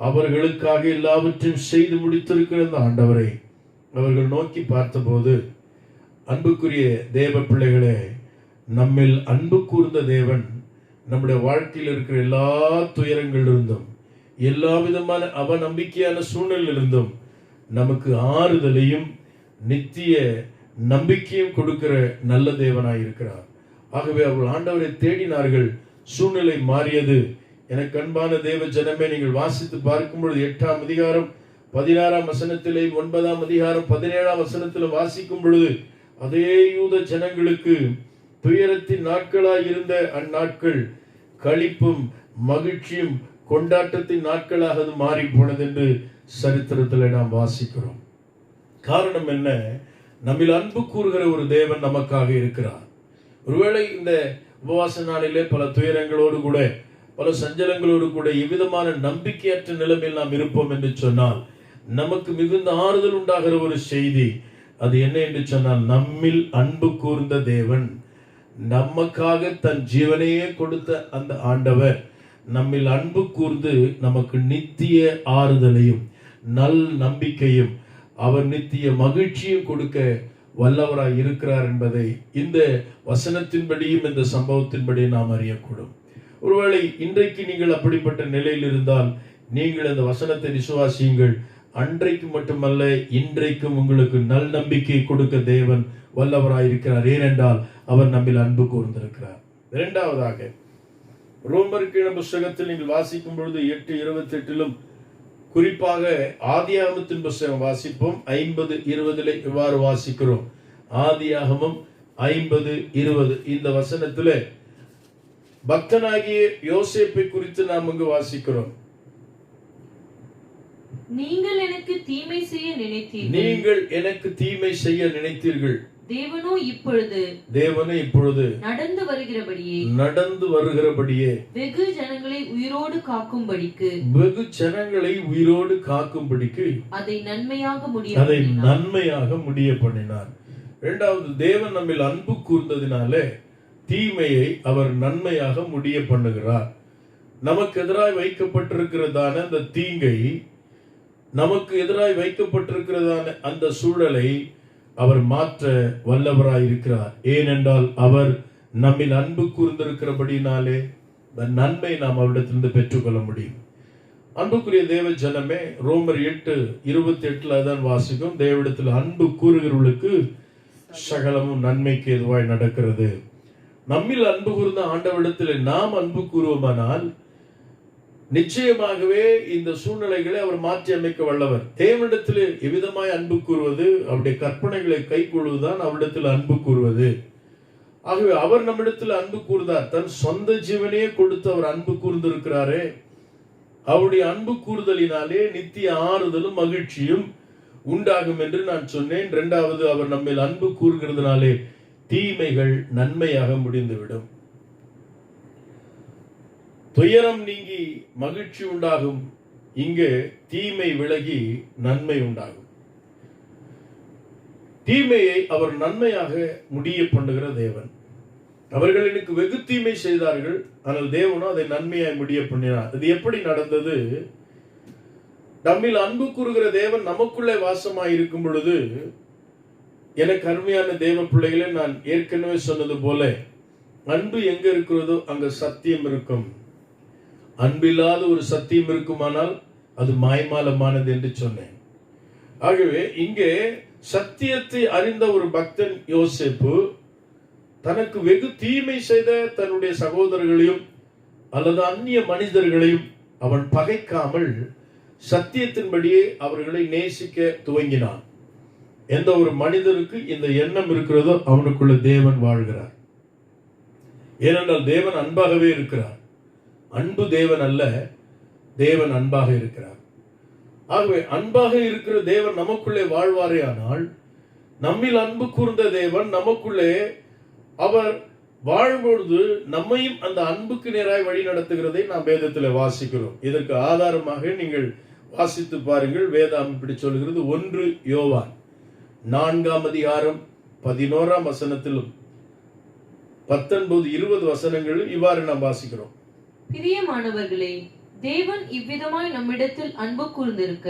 அவர்களுக்காக எல்லாவற்றையும் செய்து முடித்திருக்கிற அந்த ஆண்டவரை அவர்கள் நோக்கி பார்த்தபோது, அன்புக்குரிய தேவ பிள்ளைகளே, நம்மில் அன்பு கூர்ந்த தேவன் நம்முடைய வாழ்க்கையில் இருக்கிற எல்லா துயரங்களிலிருந்தும், எல்லா விதமான அவநம்பிக்கையான சூழ்நிலையிலிருந்தும் நமக்கு ஆறுதலையும் நித்திய நம்பிக்கையும் கொடுக்கிற நல்ல தேவனாய் இருக்கிறார். ஆகவே அவர்கள் ஆண்டவரை தேடினார்கள். சூழ்நிலை மாறியது. எனக்கு அன்பான தேவ ஜனமே, நீங்கள் வாசித்து பார்க்கும் பொழுது 8ஆம் அதிகாரம் 16ஆம் வசனத்திலே, 9ஆம் அதிகாரம் 17ஆம் வசனத்தில் வாசிக்கும் பொழுது, அதே யூத ஜனங்களுக்கு துயரத்தின் நாட்களாய் இருந்த அந்நாட்கள் களிப்பும் மகிழ்ச்சியும் கொண்டாட்டத்தின் நாட்களாக அது மாறி போனது என்று சரித்திரத்தில் நாம் வாசிக்கிறோம். காரணம் என்ன? நம்மில் அன்பு கூறுகிற ஒரு தேவன் நமக்காக இருக்கிறார். ஒருவேளை இந்த உபவாச நாளிலே பல துயரங்களோடு கூட, பல சஞ்சலங்களோடு கூட எவ்விதமான நம்பிக்கையற்ற நிலைமையில் நாம் இருப்போம் என்று சொன்னால், நமக்கு மிகுந்த ஆறுதல் உண்டாகிற ஒரு செய்தி அது என்ன என்று சொன்னால், நம்மில் அன்பு கூர்ந்த தேவன், நமக்காக தன் ஜீவனையே கொடுத்த அந்த ஆண்டவர் நம்மில் அன்பு கூர்ந்து நமக்கு நித்திய ஆறுதலையும் நல் நம்பிக்கையும் அவர் நித்திய மகிழ்ச்சியும் கொடுக்க வல்லவராய் இருக்கிறார் என்பதை இந்த வசனத்தின்படியும் இந்த சம்பவத்தின்படியும் நாம் அறியக்கூடும். ஒருவேளை இன்றைக்கு நீங்கள் அப்படிப்பட்ட நிலையில் இருந்தால், நீங்கள் அந்த வசனத்தை விசுவாசியுங்கள். அன்றைக்கு மட்டுமல்ல, இன்றைக்கும் உங்களுக்கு நல் நம்பிக்கை கொடுக்க தேவன் வல்லவராயிருக்கிறார். ஏனென்றால் அவர் நம்மில் அன்பு கூர்ந்திருக்கிறார். இரண்டாவதாக, ரோமருக்கு புஸ்தகத்தில் நீங்கள் வாசிக்கும் பொழுது 8:28 குறிப்பாக ஆதியாகமத்தின் புஸ்தகம் வாசிப்போம். 50:20 இவ்வாறு வாசிக்கிறோம். ஆதியாகமம் 50:20 இந்த வசனத்திலே பக்தனாகிய யோசேப்பை குறித்து நாம் இங்கு வாசிக்கிறோம். நீங்கள் எனக்கு தீமை செய்ய நினைத்தீர்கள், நீங்கள் எனக்கு தீமை செய்ய நினைத்தீர்கள், தேவனோ இப்பொழுது நடந்து வருகிறபடியே வெகு ஜனங்களை உயிரோடு காக்கும்படிக்கு அதை நன்மையாக முடிய பண்ணினார். இரண்டாவது, தேவன் நம்மில் அன்பு கூர்ந்ததினாலே தீமையை அவர் நன்மையாக முடிய பண்ணுகிறார். நமக்கு எதிராய் வைக்கப்பட்டிருக்கிறதான அந்த தீங்கை, நமக்கு எதிராய் வைக்கப்பட்டிருக்கிறதான அந்த சூழலை அவர் மாற்ற வல்லவராய் இருக்கிறார். ஏனென்றால் அவர் நம்மில் அன்பு கூர்ந்திருக்கிறபடினாலே நன்மை நாம் அவரிடத்திலிருந்து பெற்றுக்கொள்ள முடியும். அன்புக்குரிய தேவ ஜனமே, ரோமர் 8:28 தான் வாசிக்கும். தேவனிடத்தில் அன்பு கூறுகிறவர்களுக்கு சகலமும் நன்மைக்கு எதுவாய் நடக்கிறது. நம்மில் அன்பு கூர்ந்த ஆண்டவரிடத்தில் நாம் அன்பு கூறுவோமானால் நிச்சயமாகவே இந்த சூழ்நிலைகளை அவர் மாற்றி அமைக்க வல்லவர். தேவனிடத்தில் எவ்விதமாய் அன்பு கூறுவது, அவருடைய கற்பனைகளை கை கொள்வதுதான் அவரிடத்தில் அன்பு கூறுவது. ஆகவே அவர் நம்மிடத்தில் அன்பு கூர்ந்தார். தன் சொந்த ஜீவனையே கொடுத்து அவர் அன்பு கூர்ந்திருக்கிறாரே. அவருடைய அன்பு கூறுதலினாலே நித்திய ஆறுதலும் மகிழ்ச்சியும் உண்டாகும் என்று நான் சொன்னேன். இரண்டாவது, அவர் நம்மில் அன்பு கூறுகிறதுனாலே தீமைகள் நன்மையாக முடிந்துவிடும். துயரம் நீங்கி மகிழ்ச்சி உண்டாகும். இங்கே தீமை விலகி நன்மை உண்டாகும். தீமையை அவர் நன்மையாக முடிய பண்ணுகிற தேவன். அவர்கள் எனக்கு வெகு தீமை செய்தார்கள், ஆனால் தேவனோ அதை நன்மையாய் முடிய பண்ணினார். இது எப்படி நடந்தது? நம்மில் அன்பு கூறுகிற தேவன் நமக்குள்ளே வாசமாய் இருக்கும் பொழுது, எனக்கு அருமையான தேவ பிள்ளைகளே, நான் ஏற்கனவே சொன்னது போல அன்பு எங்க இருக்கிறதோ அங்க சத்தியம் இருக்கும். அன்பில்லாத ஒரு சத்தியம் இருக்குமானால் அது மாய்மாலமானது என்று சொன்னேன். ஆகவே இங்கே சத்தியத்தை அறிந்த ஒரு பக்தன் யோசேப்பு தனக்கு வெகு தீமை செய்த தன்னுடைய சகோதரர்களையும் அல்லது அந்நிய மனிதர்களையும் அவன் பகைக்காமல் சத்தியத்தின்படியே அவர்களை நேசிக்க துவங்கினான். எந்த ஒரு மனிதனுக்கு இந்த எண்ணம் இருக்கிறதோ அவனுக்குள்ள தேவன் வாழ்கிறார். ஏனென்றால் தேவன் அன்பாகவே இருக்கிறார். அன்பு தேவன் அல்ல, தேவன் அன்பாக இருக்கிறார். ஆகவே அன்பாக இருக்கிற தேவன் நமக்குள்ளே வாழ்வாரே ஆனால், நம்மில் அன்பு கூர்ந்த தேவன் நமக்குள்ளே அவர் வாழும்பொழுது நம்மையும் அந்த அன்புக்கு நேராய் வழி நடத்துகிறதை நாம் வேதத்தில் வாசிக்கிறோம். இதற்கு ஆதாரமாக நீங்கள் வாசித்து பாருங்கள். வேதம் இப்படி சொல்கிறது. 1 யோவான் 4:11 19-20 வசனங்களில் இவ்வாறு நாம் வாசிக்கிறோம். பிரியமானவர்களே, தேவன் இவ்விதமாய் நம்மிடத்தில் அன்பு கூர்ந்திருக்க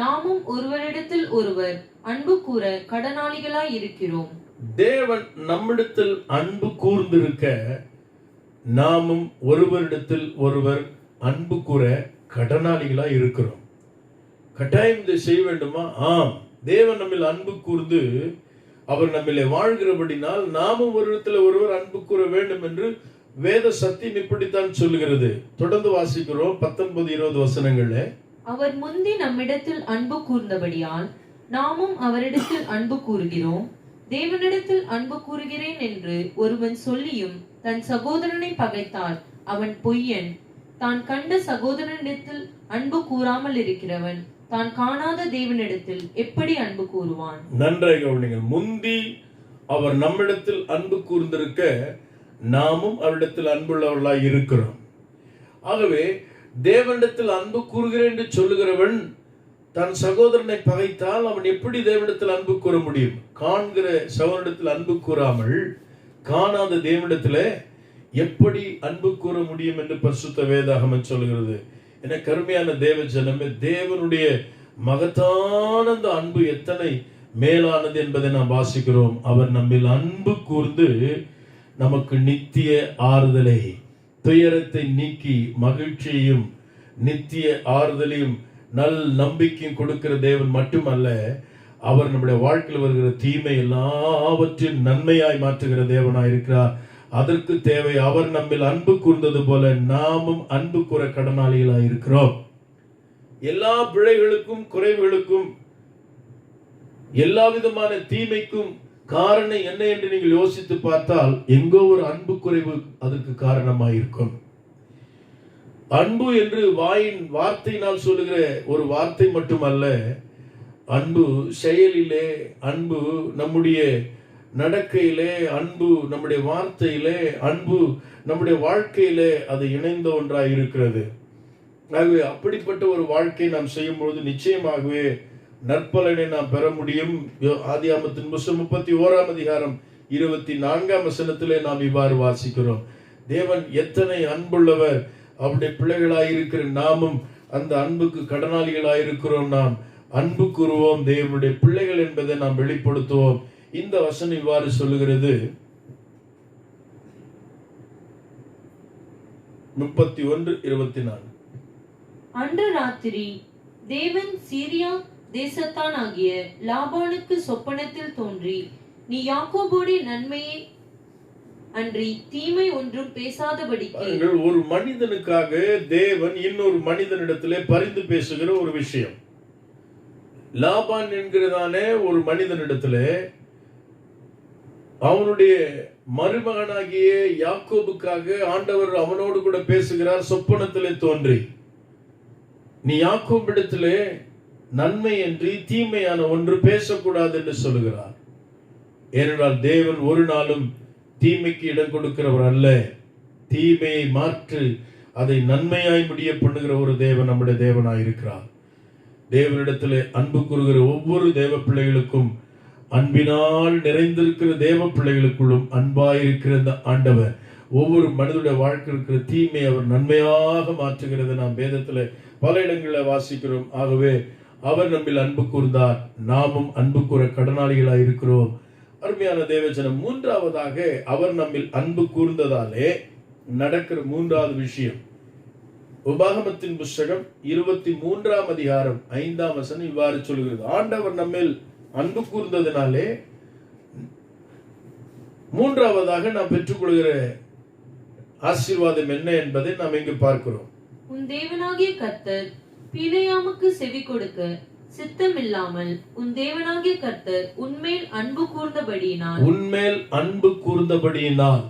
நாமும் ஒருவரிடத்தில் ஒருவர் அன்பு கூற கடனாளிகளாய் இருக்கிறோம். தேவன் நம்மிடத்தில் அன்பு கூர்ந்திருக்க நாமும் ஒருவரிடத்தில் ஒருவர் அன்பு கூற கடனாளிகளாய் இருக்கிறோம். கட்டாயம் இதை செய்ய வேண்டுமா? ஆம். தேவன் நம்மில் அன்பு கூர்ந்து அவர் நம்மிலே வாழ்கிறபடினால் நாமும் ஒரு இடத்துல ஒருவர் அன்பு கூற வேண்டும் என்று வேத சத்தியம் இப்படித்தான் சொல்லுகிறது. தொடர்ந்து வாசிக்கிறோம் 19-20 வசனங்கள்ல. அவர் முந்தி நம்மிடத்தில் அன்பு கூர்ந்தபடியால் நாமும் அவரிடத்தில் அன்பு கூறுகிறோம். தேவனிடத்தில் அன்பு கூறுகிறேன் என்று ஒருவன் சொல்லியும் தன் சகோதரனை பகைத்தால் அவன் பொய்யன். தான் கண்ட சகோதரனிடத்தில் அன்பு கூறாமல் இருக்கிறவன் தான் காணாத தேவனிடத்தில் எப்படி அன்பு கூறுவான்? நன்றாக கவனிங்கள். முந்தி அவர் நம்மிடத்தில் அன்பு கூர்ந்திருக்க நாமும் அவரிடத்தில் அன்புள்ளவர்களாய் இருக்கிறோம். ஆகவே தேவனிடத்தில் அன்பு கூறுகிறேன் என்று சொல்லுகிறவன் தன் சகோதரனை பகைத்தால் அவன் எப்படி தேவனிடத்தில் அன்பு கூற முடியும்? காண்கிற சகோதரனிடத்தில் அன்பு கூறாமல் காணாத தேவனிடத்தில் எப்படி அன்பு கூற முடியும் என்று பரிசுத்த வேதாகமம் சொல்கிறது. என கருமையான தேவ ஜனமே, தேவனுடைய மகத்தான அந்த அன்பு எத்தனை மேலானது என்பதை நாம் வாசிக்கிறோம். அவர் நம்மில் அன்பு கூர்ந்து நமக்கு நித்திய ஆறுதலை, துயரத்தை நீக்கி மகிழ்ச்சியையும் நித்திய ஆறுதலையும் நல் நம்பிக்கையும் கொடுக்கிற தேவன் மட்டுமல்ல, அவர் நம்முடைய வாழ்க்கையில் வருகிற தீமை எல்லாவற்றையும் நன்மையாய் மாற்றுகிற தேவனாய் இருக்கிறார். அதற்கு தேவை அவர் நம்மில் அன்பு கூர்ந்தது போல நாமும் அன்பு கூற கடனாளிகளாய் இருக்கிறோம். எல்லா பிழைகளுக்கும், குறைவுகளுக்கும், எல்லா விதமான தீமைக்கும் காரணம் என்ன என்று நீங்கள் யோசித்து பார்த்தால் எங்கோ ஒரு அன்பு குறைவு அதற்கு காரணமாயிருக்கும். அன்பு என்று வாயின் வார்த்தையினால் சொல்லுகிற ஒரு வார்த்தை மட்டுமல்ல, அன்பு செயலிலே, அன்பு நம்முடைய நடக்கையிலே, அன்பு நம்முடைய வார்த்தையிலே, அன்பு நம்முடைய வாழ்க்கையிலே அது இணைந்த ஒன்றாய் இருக்கிறது. ஆகவே அப்படிப்பட்ட ஒரு வாழ்க்கை நாம் செய்யும் பொழுது நிச்சயமாகவே நற்பலனை நாம் பெற முடியும். ஆதியாகமத்தின் புத்தகம் 31ஆம் அதிகாரம் 24ஆம் வசனத்திலே நாம் இவ்வாறு வாசிக்கிறோம். தேவன் எத்தனை அன்புள்ளவர்! அவருடைய பிள்ளைகளாயிருக்கிற நாமும் அந்த அன்புக்கு கடனாளிகளாயிருக்கிறோம். நாம் அன்பு கூறுவோம், தேவனுடைய பிள்ளைகள் என்பதை நாம் வெளிப்படுத்துவோம். இந்த வசனம் இவ்வாறு சொல்லுகிறது. 31:24. அன்று ராத்திரி தேவன் சீரியா தேசத்தான் ஆகிய லாபானுக்கு சொப்பனத்தில் தோன்றி, நீ யாக்கோபோடே நன்மையை அன்றி தீமை ஒன்றும் பேசாதபடிக்கு. ஒரு மனிதனுக்காக தேவன் இன்னொரு மனிதனிடத்திலே பரிந்து பேசுகிற ஒரு விஷயம். லாபான் என்கிறதான ஒரு மனிதனிடத்திலே அவனுடைய மருமகனாகிய யாக்கோபுக்காக ஆண்டவர் அவனோடு கூட பேசுகிறார். சொப்பனத்திலே தோன்றி, நீ யாக்கோபிடத்திலே நன்மை என்று தீமையான ஒன்று பேசக்கூடாது என்று சொல்லுகிறார். ஏனென்றால் தேவன் ஒரு நாளும் தீமைக்கு இடம் கொடுக்கிறவர் அல்ல. தீமையை மாற்று அதை நன்மையாய் முடிய பண்ணுகிற ஒரு தேவன் நம்முடைய தேவனாய் இருக்கிறார். தேவனிடத்திலே அன்பு கூறுகிற ஒவ்வொரு தேவ பிள்ளைகளுக்கும், அன்பினால் நிறைந்திருக்கிற தேவ பிள்ளைகளுக்குள்ளும் அன்பாயிருக்கிற இந்த ஆண்டவர் ஒவ்வொரு மனிதனுடைய வாழ்க்கை இருக்கிற தீமை அவர் நன்மையாக மாற்றுகிறது. நாம் வேதத்தில் பல இடங்களில் வாசிக்கிறோம். ஆகவே அவர் நம்மில் அன்பு கூர்ந்தார், நாமும் அன்பு கூற கடனாளிகளாய் இருக்கிறோம். அருமையான தேவஜனம், மூன்றாவதாக அவர் நம்மில் அன்பு கூர்ந்ததாலே நடக்கிற மூன்றாவது விஷயம், உபாகமத்தின் புத்தகம் 23ஆம் அதிகாரம் 5ஆம் வசனம் இவ்வாறு சொல்கிறது. ஆண்டவர் நம்மில் அன்பு கூர்ந்ததினாலே மூன்றாவதாக நாம் பெற்றுக்கொள்கிற ஆசீர்வாதம் என்ன என்பதை நாம் இங்கு பார்க்கிறோம். உன் தேவனாகிய கர்த்தர் பிலேயாமுக்கு செவி கொடுக்க சித்தமில்லாமல் உன் தேவனாகிய கர்த்தர் உன்மேல் அன்பு கூர்ந்தபடியினால், உன்மேல் அன்பு கூர்ந்தபடியினால்,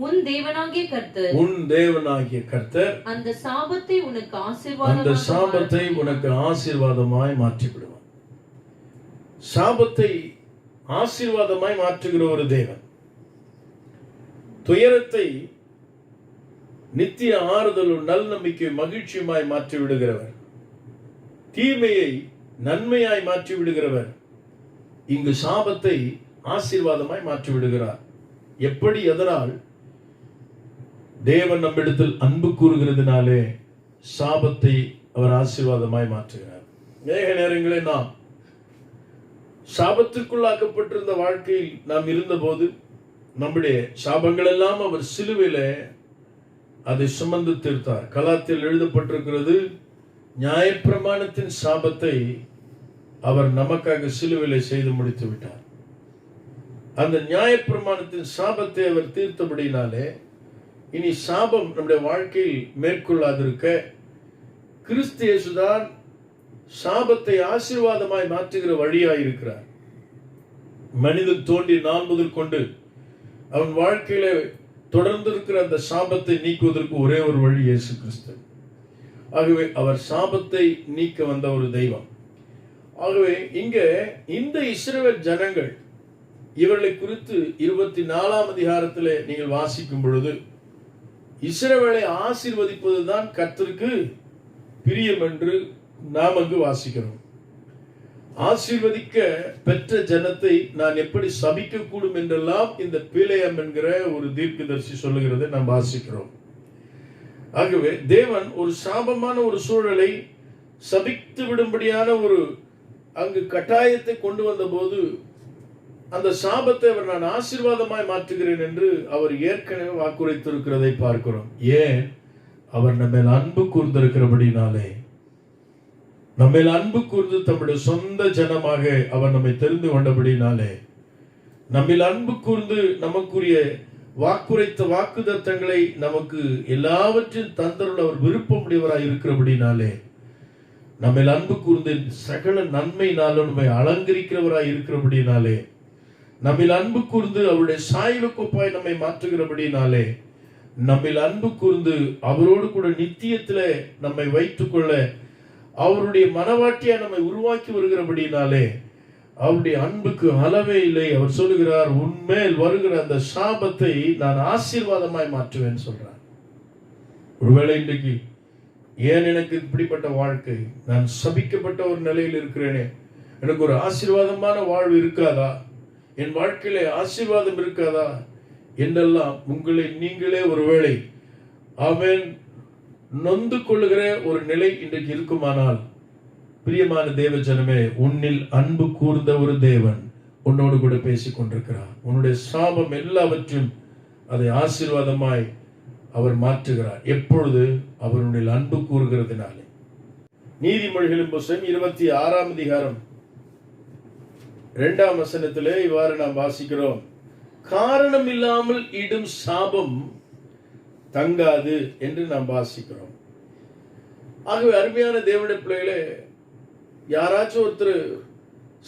உன் தேவனாகிய கர்த்தர், உன் தேவனாகிய கர்த்தர் அந்த சாபத்தை உனக்கு ஆசீர்வாதமாய் மாற்றி விடுவார். சாபத்தை ஆசீர்வாதமாய் மாற்றுகிற ஒரு தேவன், துயரத்தை நித்திய ஆறுதலும் நல் நம்பிக்கை மகிழ்ச்சியுமாய் மாற்றி விடுகிறவர், தீமையை நன்மையாய் மாற்றி விடுகிறவர், இங்கு சாபத்தை ஆசீர்வாதமாய் மாற்றி விடுகிறார். எப்படி? எதனால்? தேவன் நம்மிடத்தில் அன்பு கூறுகிறதுனாலே சாபத்தை அவர் ஆசீர்வாதமாய் மாற்றுகிறார். அநேக நேரங்களில் நாம் சாபத்திற்குள்ளாக்கப்பட்டிருந்த வாழ்க்கையில் நாம் இருந்தபோது நம்முடைய சாபங்கள் எல்லாம் அவர் சிலுவையில அதை சுமந்து தீர்த்தார். கலாத்தில் எழுதப்பட்டிருக்கிறது, நியாயப்பிரமாணத்தின் சாபத்தை அவர் நமக்காக சிலுவையிலே செய்து முடித்து விட்டார். அந்த நியாயப்பிரமாணத்தின் சாபத்தை அவர் தீர்த்தபடினாலே இனி சாபம் நம்முடைய வாழ்க்கையில் மேற்கொள்ளாதிருக்க கிறிஸ்து இயேசுதான் சாபத்தை ஆசீர்வாதமாய் மாற்றுகிற வழியாய் இருக்கிறார். மனிதன் தோன்றி நாள் முதல் கொண்டு அவன் வாழ்க்கையில தொடர்ந்து இருக்கிற அந்த சாபத்தை நீக்குவதற்கு ஒரே ஒரு வழி இயேசு கிறிஸ்து. ஆகவே அவர் சாபத்தை நீக்க வந்த ஒரு தெய்வம். ஆகவே இங்க இந்த இஸ்ரவேல் ஜனங்கள், இவர்களை குறித்து 24ஆம் அதிகாரத்திலே நீங்கள் வாசிக்கும் பொழுது, இஸ்ரவேலை ஆசீர்வதிப்பதுதான் கர்த்தருக்கு பிரியம் என்று நாம் அங்கு வாசிக்கிறோம். ஆசீர்வதிக்க பெற்ற ஜனத்தை நான் எப்படி சபிக்க கூடும் என்றெல்லாம் இந்த பிலேயாம் என்கிற ஒரு தீர்க்கதரிசி சொல்லுகிறதை நாம் வாசிக்கிறோம். ஆகவே தேவன் ஒரு சாபமான ஒரு சூழலை சபித்து விடும்படியான ஒரு அங்கு கட்டாயத்தை கொண்டு வந்த போது அந்த சாபத்தை அவர் நான் ஆசீர்வாதமாய் மாற்றுகிறேன் என்று அவர் ஏற்கனவே வாக்குரைத்திருக்கிறதை பார்க்கிறோம். ஏன்? அவர் நம்ம அன்பு கூர்ந்திருக்கிறபடினாலே. நம்மேல் அன்பு கூர்ந்து தம்முடைய சொந்த ஜனமாக அவர் நம்மை தெரிந்து கொண்டபடினாலே, நம்மில் அன்பு கூர்ந்து நமக்குரிய வாக்குரைத்த வாக்குதத்தங்களை நமக்கு எல்லாவற்றையும் தந்தருள் அவர் விருப்பமுடையவராய் இருக்கிறபடினாலே, நம்மில் அன்பு கூர்ந்து சகல நன்மையினாலும் நம்மை அலங்கரிக்கிறவராய் இருக்கிறபடினாலே, நம்மில் அன்பு கூர்ந்து அவருடைய சாயலுக்கொப்பாய் நம்மை மாற்றுகிறபடினாலே, நம்மில் அன்பு கூர்ந்து அவரோடு கூட நித்தியத்திலே நம்மை வைத்துக் கொள்ள அவருடைய மனவாட்டியா நம்மை உருவாக்கி வருகிறபடினாலே, அவருடைய அன்புக்கு அளவே இல்லை. அவர் சொல்லுகிறார், உன்மேல் வருகிற அந்த சாபத்தை நான் ஆசீர்வாதமாய் மாற்றுவேன் சொல்றார். ஒருவேளை இன்றைக்கு ஏன் எனக்கு இப்படிப்பட்ட வாழ்க்கை, நான் சபிக்கப்பட்ட ஒரு நிலையில் இருக்கிறேனே, எனக்கு ஒரு ஆசீர்வாதமான வாழ்வு இருக்காதா, என் வாழ்க்கையிலே ஆசீர்வாதம் இருக்காதா என்றெல்லாம் உங்களை நீங்களே ஒருவேளை ஆமென் நொந்து கொள்ளுகிற ஒரு நிலை இன்றைக்கு இருக்குமானால், பிரியமான தேவ ஜனமே, உன்னில் அன்பு கூர்ந்த ஒரு தேவன் உன்னோடு கூட பேசிக் கொண்டிருக்கிறார். உன்னுடைய சாபம் எல்லாவற்றையும் அதை ஆசீர்வாதமாய் அவர் மாற்றுகிறார். எப்பொழுது? அவருடைய அன்பு கூறுகிறதுனாலே. நீதிமொழிகளின் புத்தகம் 26ஆம் அதிகாரம் 2ஆம் வசனத்திலே இவ்வாறு நாம் வாசிக்கிறோம், காரணம் இல்லாமல் இடும் சாபம் தங்காது என்று நாம் வாசிக்கிறோம். ஆகவே அருமையான தேவனுடைய பிள்ளைகளே, யாராச்சும் ஒருத்தர்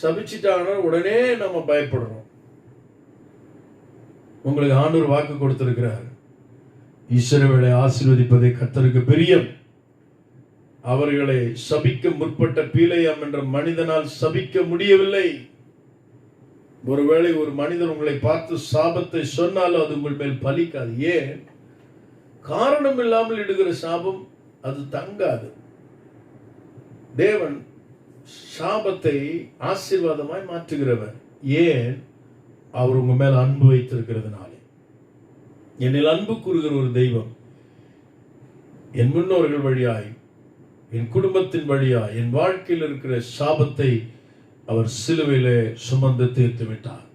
சபிச்சிட்டாங்கன்னா உடனே நம்ம பயப்படுறோம். உங்களுக்கு ஆண்டவர் வாக்கு கொடுத்திருக்கிறார், இஸ்ரவேலை ஆசீர்வதிப்பதை கர்த்தருக்கு பிரியம். அவர்களை சபிக்க முற்பட்ட பீலேயாம் என்ற மனிதனால் சபிக்க முடியவில்லை. ஒருவேளை ஒரு மனிதர் உங்களை பார்த்து சாபத்தை சொன்னாலும் அது உங்கள் மேல் பலிக்காது. ஏன்? காரணம் இல்லாமல் இடுகிற சாபம் அது தங்காது. தேவன் சாபத்தை ஆசீர்வாதமாய் மாற்றுகிறவர். ஏன்? அவர் உங்க மேல் அன்பு வைத்திருக்கிறதுனாலே. என்னில் அன்பு கூறுகிற ஒரு தெய்வம் என் முன்னோர்கள் வழியாய், என் குடும்பத்தின் வழியாய், என் வாழ்க்கையில் இருக்கிற சாபத்தை அவர் சிலுவையிலே சுமந்து தீர்த்து விட்டார்.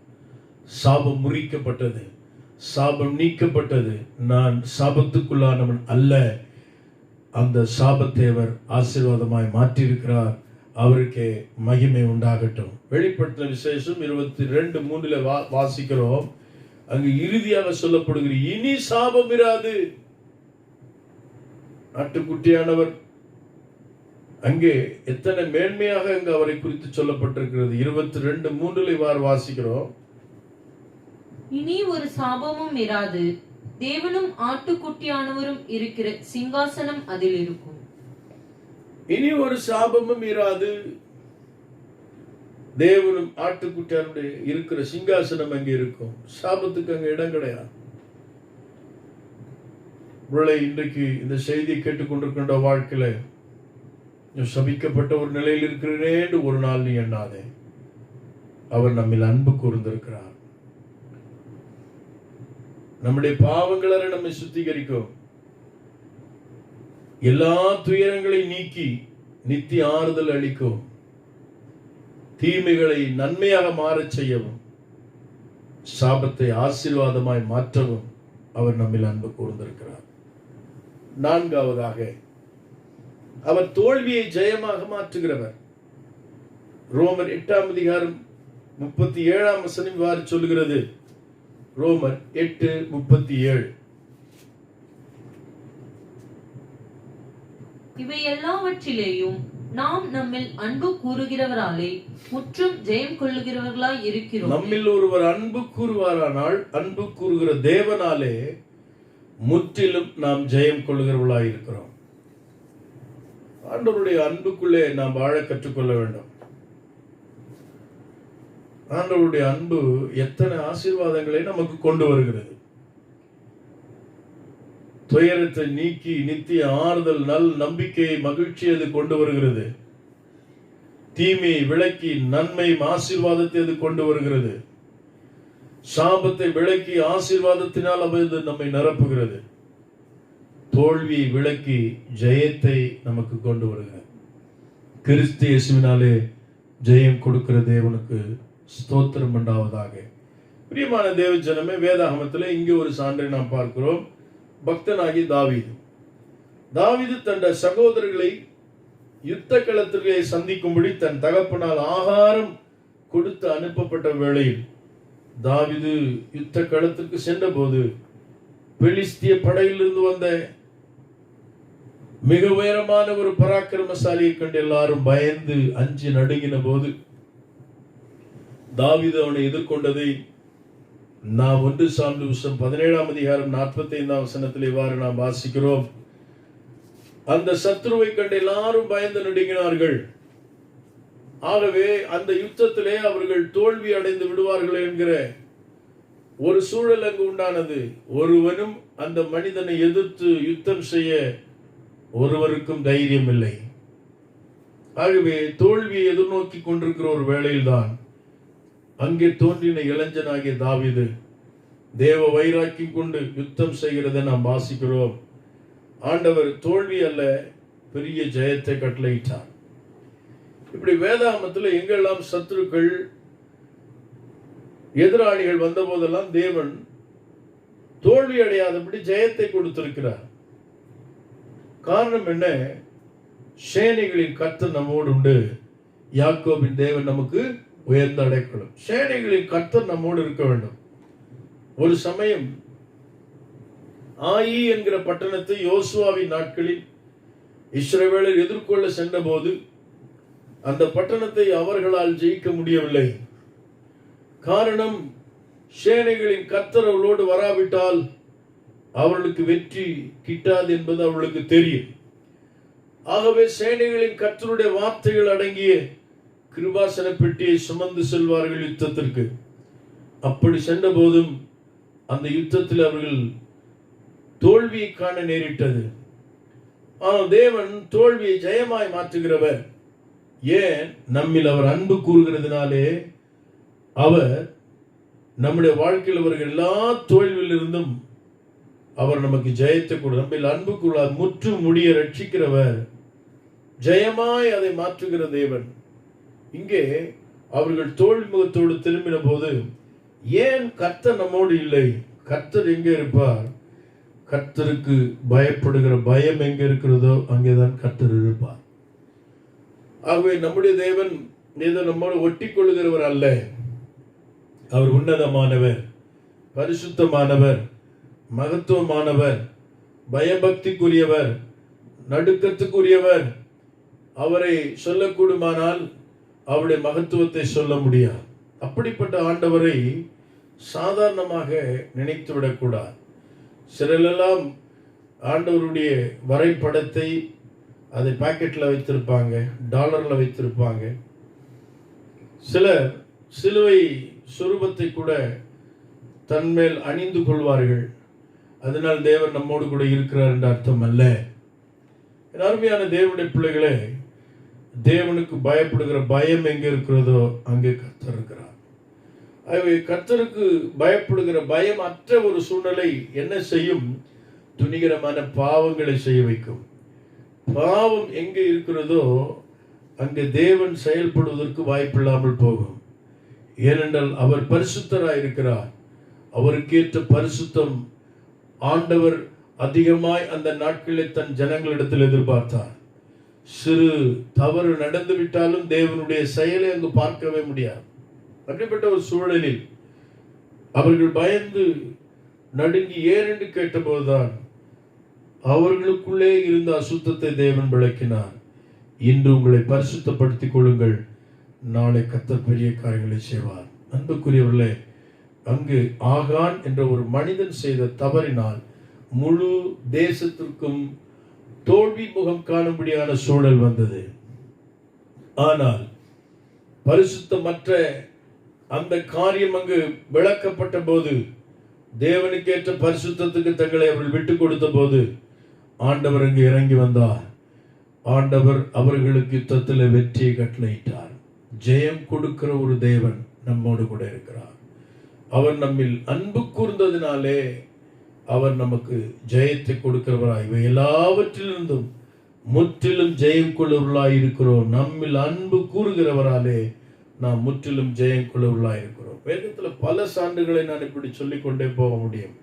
சாபம் முறிக்கப்பட்டது, சாபம் நீக்கப்பட்டது. நான் சாபத்துக்குள்ளானவன் அல்ல. அந்த சாபத்தை அவர் ஆசீர்வாதமாய் மாற்றியிருக்கிறார். அவருக்கே மகிமை உண்டாகட்டும். வெளிப்படுத்தின விசேஷம் 22:3 வாசிக்கிறோம். அங்கு இறுதியாக சொல்லப்படுகிற, இனி சாபம் இராது. ஆட்டுக்குட்டியானவர் அங்கே எத்தனை மேன்மையாக அங்கு அவரை குறித்து சொல்லப்பட்டிருக்கிறது. 22:3 இவ்வாறு வாசிக்கிறோம், இனி ஒரு சாபமும் இராது, தேவனும் ஆட்டுக்குட்டியானவரும் இருக்கிற சிங்காசனம் அதில் இருக்கும். இனி ஒரு சாபமும் இராது, தேவனும் ஆட்டுக்குட்டியானுடைய இருக்கிற சிங்காசனம் அங்கே இருக்கும். சாபத்துக்கு அங்க இடம் கிடையாது. இன்றைக்கு இந்த செய்தியை கேட்டுக்கொண்டிருக்கின்ற வாழ்க்கையில சபிக்கப்பட்ட ஒரு நிலையில் இருக்கிறேன் ஒரு நாள் நீ எண்ணாதே. அவர் நம்மில் அன்பு கூர்ந்திருக்கிறார். நம்முடைய பாவங்களை நம்மை சுத்திகரிக்கும், எல்லா துயரங்களை நீக்கி நித்திய ஆறுதல் அளிக்கும், தீமைகளை நன்மையாக மாறச் செய்யவும், சாபத்தை ஆசீர்வாதமாய் மாற்றவும் அவர் நம்மில் அன்பு கூர்ந்திருக்கிறார். 4வதாக, அவர் தோல்வியை ஜெயமாக மாற்றுகிறவர். ரோமர் 8ஆம் அதிகாரம் 37ஆம் வசனம் இவ்வாறு சொல்லுகிறது. ரோமர் 8:37, இவை எல்லாவற்றிலேயும் நாம் நம்மில் அன்பு கூறுகிறவராலே முற்றும் ஜெயம் கொள்ளுகிறவர்களாய் இருக்கிறோம். நம்மில் ஒருவர் அன்பு கூறுவாரானால், அன்பு கூறுகிற தேவனாலே முற்றிலும் நாம் ஜெயம் கொள்ளுகிறவர்களாய் இருக்கிறோம். ஆண்டவருடைய அன்புக்குள்ளே நாம் வாழ கற்றுக்கொள்ள வேண்டும். ஆண்டவருடைய அன்பு எத்தனை ஆசீர்வாதங்களை நமக்கு கொண்டு வருகிறது. துயரத்தை நீக்கி நித்திய ஆறுதல், நல் நம்பிக்கையை, மகிழ்ச்சி அது கொண்டு வருகிறது. தீமையை விலக்கி நன்மையும் ஆசீர்வாதத்தை அது கொண்டு வருகிறது. சாபத்தை விலக்கி ஆசீர்வாதத்தினால் அது நம்மை நிரப்புகிறது. தோல்வியை விலக்கி ஜெயத்தை நமக்கு கொண்டு வருகிறது. கிறிஸ்து இயேசுவினாலே ஜெயம் கொடுக்கிற தேவனுக்கு ஸ்தோத்திரம் உண்டாவதாக. பிரியமான தேவ ஜனமே, வேதாகமத்தில் இங்கே ஒரு சான்றை நாம் பார்க்கிறோம். பக்தனாகி தாவீது தன்னுடைய சகோதரர்களை யுத்த களத்திலே சந்திக்கும்படி தன் தகப்பனால் ஆகாரம் கொடுத்து அனுப்பப்பட்ட வேளையில் தாவீது யுத்த களத்திற்கு சென்ற போது பெலிஸ்திய படையிலிருந்து வந்த மிக உயரமான ஒரு பராக்கிரமசாலியை கண்டு எல்லாரும் பயந்து அஞ்சி நடுங்கின போது தாவீது அவனை எதிர்கொண்டதை நாம் 1 சாமுவேல் 17:45 இவ்வாறு நாம் வாசிக்கிறோம். அந்த சத்ருவை கண்டு எல்லாரும் பயந்து நடுங்கினார்கள். ஆகவே அந்த யுத்தத்திலே அவர்கள் தோல்வி அடைந்து விடுவார்கள் என்கிற ஒரு சூழல் அங்கு உண்டானது. ஒருவனும் அந்த மனிதனை எதிர்த்து யுத்தம் செய்ய ஒருவருக்கும் தைரியம் இல்லை. ஆகவே தோல்வியை எதிர்நோக்கி கொண்டிருக்கிற ஒரு வேளையில்தான் அங்கே தோன்றின இளைஞனாகிய தாவீது தேவ வைராக்கியம் கொண்டு யுத்தம் செய்கிறதை நாம் வாசிக்கிறோம். ஆண்டவர் தோல்வி அல்ல, பெரிய ஜெயத்தை கட்டளையிட்டார். இப்படி வேதாகமத்தில் எங்கெல்லாம் சத்துருக்கள் எதிராளிகள் வந்த போதெல்லாம் தேவன் தோல்வி அடையாதபடி ஜெயத்தை கொடுத்திருக்கிறார். காரணம் என்ன? சேனைகளின் கர்த்தர் நம்மோடு உண்டு. யாக்கோபின் தேவன் நமக்கு உயர்ந்த அடைக்கலம். சேனைகளின் கர்த்தர் நம்மோடு இருக்க வேண்டும். ஒரு சமயம் ஆயி என்கிற பட்டணத்தை யோசுவாவின் நாட்களில் இஸ்ரவேலர் எதிர்கொள்ள சென்ற போது அந்த பட்டணத்தை அவர்களால் ஜெயிக்க முடியவில்லை. காரணம், சேனைகளின் கர்த்தர் அவர்களோடு வராவிட்டால் அவர்களுக்கு வெற்றி கிட்டாது என்பது அவர்களுக்கு தெரியும். ஆகவே சேனைகளின் கர்த்தருடைய வார்த்தைகள் அடங்கிய கிருபாசன பெட்டியை சுமந்து செல்வார்கள் யுத்தத்திற்கு. அப்படி சென்ற போதும் அந்த யுத்தத்தில் அவர்கள் தோல்வியை காண நேரிட்டது. ஆனால் தேவன் தோல்வியை ஜெயமாய் மாற்றுகிறவர். ஏன்? நம்மில் அவர் அன்பு கூறுகிறதுனாலே அவர் நம்முடைய வாழ்க்கையில் அவர்கள் எல்லா தோல்வியிலிருந்தும் அவர் நமக்கு ஜெயத்தை கொடு. நம்மில் அன்பு கூறார், முற்று முடிய ரட்சிக்கிறவர், ஜெயமாய் அதை மாற்றுகிற தேவன். இங்கே அவர்கள் தோல்வி முகத்தோடு திரும்பின போது ஏன் கர்த்தர் நம்மோடு இல்லை? கர்த்தர் எங்கே இருப்பார்? கர்த்தருக்கு பயப்படுகிற பயம் எங்கே இருக்கிறதோ அங்கேதான் கர்த்தர் இருப்பார். ஆகவே நம்முடைய தேவன் ஏதோ நம்மோடு ஒட்டி கொள்ளுகிறவர் அல்ல. அவர் உன்னதமானவர், பரிசுத்தமானவர், மகத்துவமானவர், பயபக்திக்குரியவர், நடுக்கத்துக்குரியவர். அவரை சொல்லக்கூடுமானால் அவருடைய மகத்துவத்தை சொல்ல முடியாது. அப்படிப்பட்ட ஆண்டவரை சாதாரணமாக நினைத்து விடக்கூடாது. சிலரெல்லாம் ஆண்டவருடைய வரைபடத்தை அதை பாக்கெட்டில் வைத்திருப்பாங்க, டாலரில் வைத்திருப்பாங்க. சிலர் சிலுவை சுரூபத்தை கூட தன்மேல் அணிந்து கொள்வார்கள். அதனால் தேவன் நம்மோடு கூட இருக்கிறார் என்ற அர்த்தம் அல்ல. அருமையான தேவனுடைய பிள்ளைகளே, தேவனுக்கு பயப்படுகிற பயம் எங்கே இருக்கிறதோ அங்கே கர்த்தர் இருக்கிறார். ஆகவே கர்த்தருக்கு பயப்படுகிற பயம் அற்ற ஒரு சூழ்நிலை என்ன செய்யும்? துணிகரமான பாவங்களை செய்ய வைக்கும். பாவம் எங்கே இருக்கிறதோ அங்கே தேவன் செயல்படுவதற்கு வாய்ப்பில்லாமல் போகும். ஏனென்றால் அவர் பரிசுத்தராய் இருக்கிறார். அவருக்கேற்ற பரிசுத்தம் ஆண்டவர் அதிகமாய் அந்த நாட்களில் தன் ஜனங்களிடத்தில் எதிர்பார்த்தார். சிறு தவறு நடந்து விட்டாலும் தேவனுடைய செயலை அங்கு பார்க்கவே முடியாது. அப்படிப்பட்ட ஒரு சூழலில் அவர்கள் பயந்து நடுங்கி ஏனென்று கேட்டபோதுதான் அவர்களுக்குள்ளே இருந்த அசுத்தத்தை தேவன் விளக்கினார். இன்று உங்களை பரிசுத்தப்படுத்திக் கொள்ளுங்கள், நாளை கர்த்தர் பெரிய காரியங்களை செய்வார். அன்புக்குரியவர்களே, அங்கு ஆகான் என்ற ஒரு மனிதன் செய்த தவறினால் முழு தேசத்திற்கும் தோல்வி முகம் காணும்படியான சூழல் வந்தது. ஆனால் பரிசுத்தமற்ற அந்த காரியம் அங்கு விளக்கப்பட்ட போது, தேவனுக்கேற்ற பரிசுத்தத்துக்கு தங்களை அவர்கள் விட்டுக் கொடுத்த போது ஆண்டவர் அங்கு இறங்கி வந்தார். ஆண்டவர் அவர்களுக்கு யுத்தத்தில் வெற்றியை கட்டளையிட்டார். ஜெயம் கொடுக்கிற ஒரு தேவன் நம்மோடு கூட இருக்கிறார். அவர் நம்மில் அன்பு கூர்ந்ததினாலே அவர் நமக்கு ஜெயத்தை கொடுக்கிறவராய், இவை எல்லாவற்றிலிருந்தும் முற்றிலும் ஜெயம் கொள்ளுவர்களாய் இருக்கிறோம். நம்மில் அன்பு கூறுகிறவராலே நாம் முற்றிலும் ஜெயம் கொள்ளுவர்களாய் இருக்கிறோம். வேதத்தில் பல சான்றுகளை நான் இப்படி சொல்லிக்கொண்டே போக முடியும்.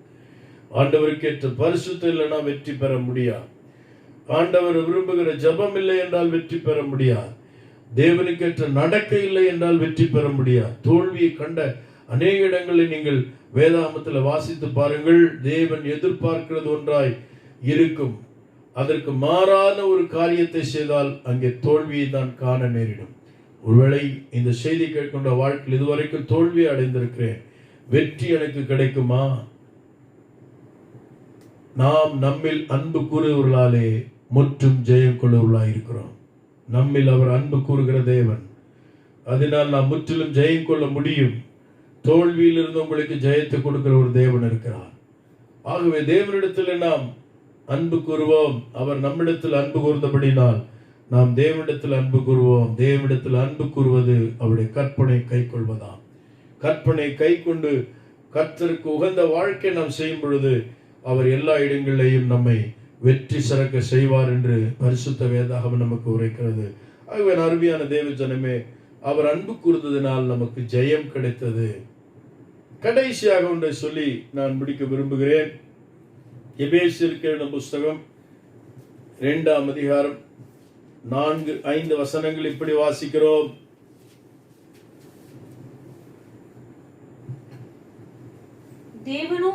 ஆண்டவருக்கு ஏற்ற பரிசுத்தம் இல்லைன்னா வெற்றி பெற முடியாது. ஆண்டவர் விரும்புகிற ஜெபம் இல்லை என்றால் வெற்றி பெற முடியாது. தேவனுக்கேற்ற நடக்கை இல்லை என்றால் வெற்றி பெற முடியாது. தோல்வியை கண்ட அநேக இடங்களில் நீங்கள் வேதாகமத்தில் வாசித்து பாருங்கள். தேவன் எதிர்பார்க்கிறது ஒன்றாய் இருக்கும். அதற்கு மாறான ஒரு காரியத்தை செய்தால் அங்கே தோல்வியை தான் காண நேரிடும். ஒருவேளை இந்த செய்தி கேட்கின்ற வாழ்க்கையில் இதுவரைக்கும் தோல்வி அடைந்திருக்கிறேன், வெற்றி எனக்கு கிடைக்குமா? நாம் நம்மில் அன்பு கூறுவர்களாலே முற்றும் ஜெயம் கொள்ளுவர்களாய் இருக்கிறோம். நம்மில் அவர் அன்பு கூறுகிற தேவன். அதனால் நாம் முற்றிலும் ஜெயம் கொள்ள முடியும். தோல்வியிலிருந்து உங்களுக்கு ஜெயத்தை கொடுக்கிற ஒரு தேவன் இருக்கிறார். ஆகவே தேவனிடத்தில் நாம் அன்பு கூறுவோம். அவர் நம்மிடத்தில் அன்பு கூர்ந்தபடினால் நாம் தேவனிடத்தில் அன்பு கூறுவோம். தேவனிடத்தில் அன்பு கூறுவது அவருடைய கற்பனை கை கொள்வதாம். கற்பனை கை கொண்டு கர்த்தருக்கு உகந்த வாழ்க்கை நாம் செய்யும் பொழுது அவர் எல்லா இடங்களிலேயும் நம்மை வெற்றி சிறக்க செய்வார் என்று பரிசுத்த வேதாகமம் நமக்கு உரைக்கிறது. ஆகவே அருமையான தேவ ஜனமே, அவர் அன்பு கூர்ந்ததினால் நமக்கு ஜெயம் கிடைத்தது. கடைசியாக ஒன்றை சொல்லி நான் முடிக்க விரும்புகிறேன். எபேசியருக்கு எழுதின புஸ்தகம் 2ஆம் அதிகாரம் 4-5 வசனங்கள் இப்படி வாசிக்கிறோம். தேவனோ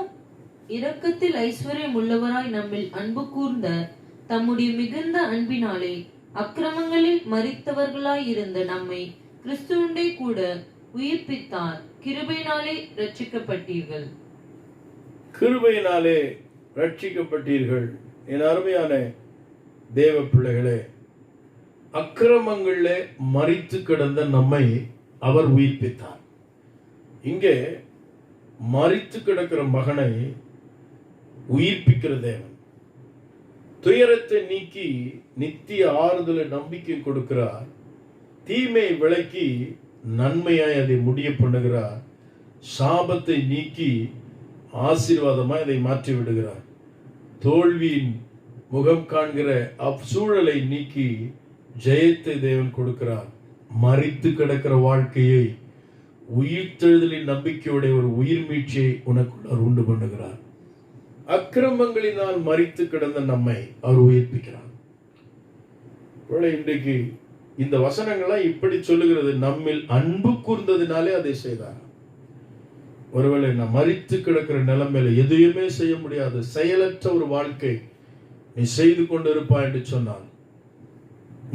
இரக்கத்தில் ஐஸ்வர்யம் உள்ளவராய் நம்மில் அன்பு கூர்ந்த தம்முடைய மிகுந்த அன்பினாலே அக்கிரமங்களில் மரித்தவர்களாய் இருந்த நம்மை கிறிஸ்துவுண்டே கூட உயிர்ப்பித்தார். கிருபையினாலே ரட்சிக்கப்பட்டீர்கள். கிருபையினாலே ரட்சிக்கப்பட்டீர்கள். என் அருமையான தேவ பிள்ளைகளே, அக்கிரமங்களிலே மரித்து கிடந்த நம்மை அவர் உயிர்ப்பித்தார். இங்கே மரித்து கிடக்கிற மகனை உயிர்ப்பிக்கிற தேவன். துயரத்தை நீக்கி நித்திய ஆறுதலை நம்பிக்கை கொடுக்கிறார். தீமை விலக்கி நன்மையாய் அதை முடிய பண்ணுகிறார். சாபத்தை நீக்கி ஆசீர்வாதமாய் அதை மாற்றி விடுகிறார். தோல்வியின் முகம் காண்கிற சூழலை நீக்கி ஜெயத்தை தேவன் கொடுக்கிறார். மரித்து கிடக்கிற வாழ்க்கையை உயிர்த்தெழுதலின் நம்பிக்கையுடைய ஒரு உயிர் மீட்சியை உனக்குள் உண்டு பண்ணுகிறார். அக்கிரமங்களினால் மரித்து கிடந்த நம்மை அவர் உயிர்ப்பிக்கிறார். இன்றைக்கு இந்த வசனங்கள்லாம் இப்படி சொல்லுகிறது. நம்மில் அன்பு கூர்ந்ததினாலே அதை செய்தார். ஒருவேளை நான் மரித்து கிடக்கிற நிலைமையில எதையுமே செய்ய முடியாது, செயலற்ற ஒரு வாழ்க்கை நீ செய்து கொண்டு இருப்பாய் என்று சொன்னால்,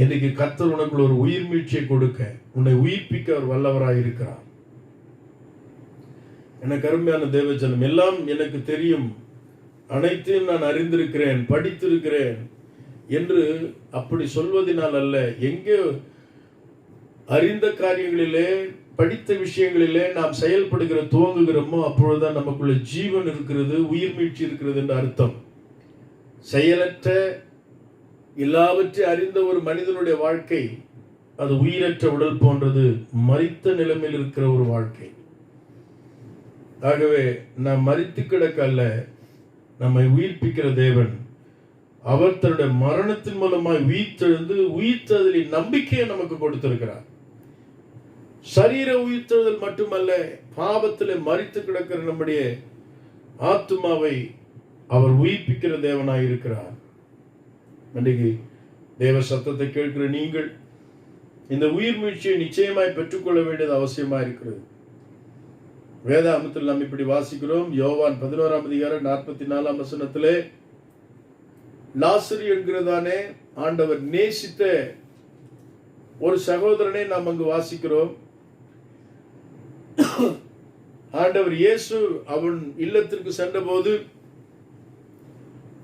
இன்னைக்கு கர்த்தர் உனக்குள்ள ஒரு உயிர் மீட்சியை கொடுக்க, உன்னை உயிர்ப்பிக்க அவர் வல்லவராய் இருக்கிறார். எனக்கு அருமையான தேவஜனம், எல்லாம் எனக்கு தெரியும், அனைத்தையும் நான் அறிந்திருக்கிறேன், படித்திருக்கிறேன் என்று அப்படி சொல்வதனால் அல்ல. எங்கே அறிந்த காரியங்களிலே, படித்த விஷயங்களிலே நாம் செயல்படுகிற துவங்குகிறோமோ அப்பொழுதுதான் நமக்குள்ள ஜீவன் இருக்கிறது, உயிர் மீட்சி இருக்கிறது என்று அர்த்தம். செயலற்ற எல்லாவற்றையும் அறிந்த ஒரு மனிதனுடைய வாழ்க்கை அது உயிரற்ற உடல் போன்றது, மரித்த நிலைமையில் இருக்கிற ஒரு வாழ்க்கை. ஆகவே நாம் மரித்து கிடக்க அல்ல, நம்மை உயிர்ப்பிக்கிற தேவன். அவர் தன்னுடைய மரணத்தின் மூலமாய் உயிர்த்தெழுந்து உயிர்த்தெழுதலின் நம்பிக்கையை நமக்கு கொடுத்திருக்கிறார். சரீர உயிர்த்தெழுதல் மட்டுமல்ல, பாவத்திலே மரித்து கிடக்கிற நம்முடைய ஆத்துமாவை அவர் உயிர்ப்பிக்கிற தேவனாய் இருக்கிறார். அன்றைக்கு தேவ சத்தத்தை கேட்கிற நீங்கள் இந்த உயிர் மீட்சியை நிச்சயமாய் பெற்றுக்கொள்ள வேண்டியது அவசியமா இருக்கிறது. வேதாகமத்தில் நாம் இப்படி வாசிக்கிறோம். யோவான் 11ஆம் அதிகாரம் 44ஆம் வசனத்திலே லாசரு என்கிறதானே ஆண்டவர் நேசித்த ஒரு சகோதரனை நாம் அங்கு வாசிக்கிறோம். ஆண்டவர் இயேசு அவன் இல்லத்திற்கு சென்றபோது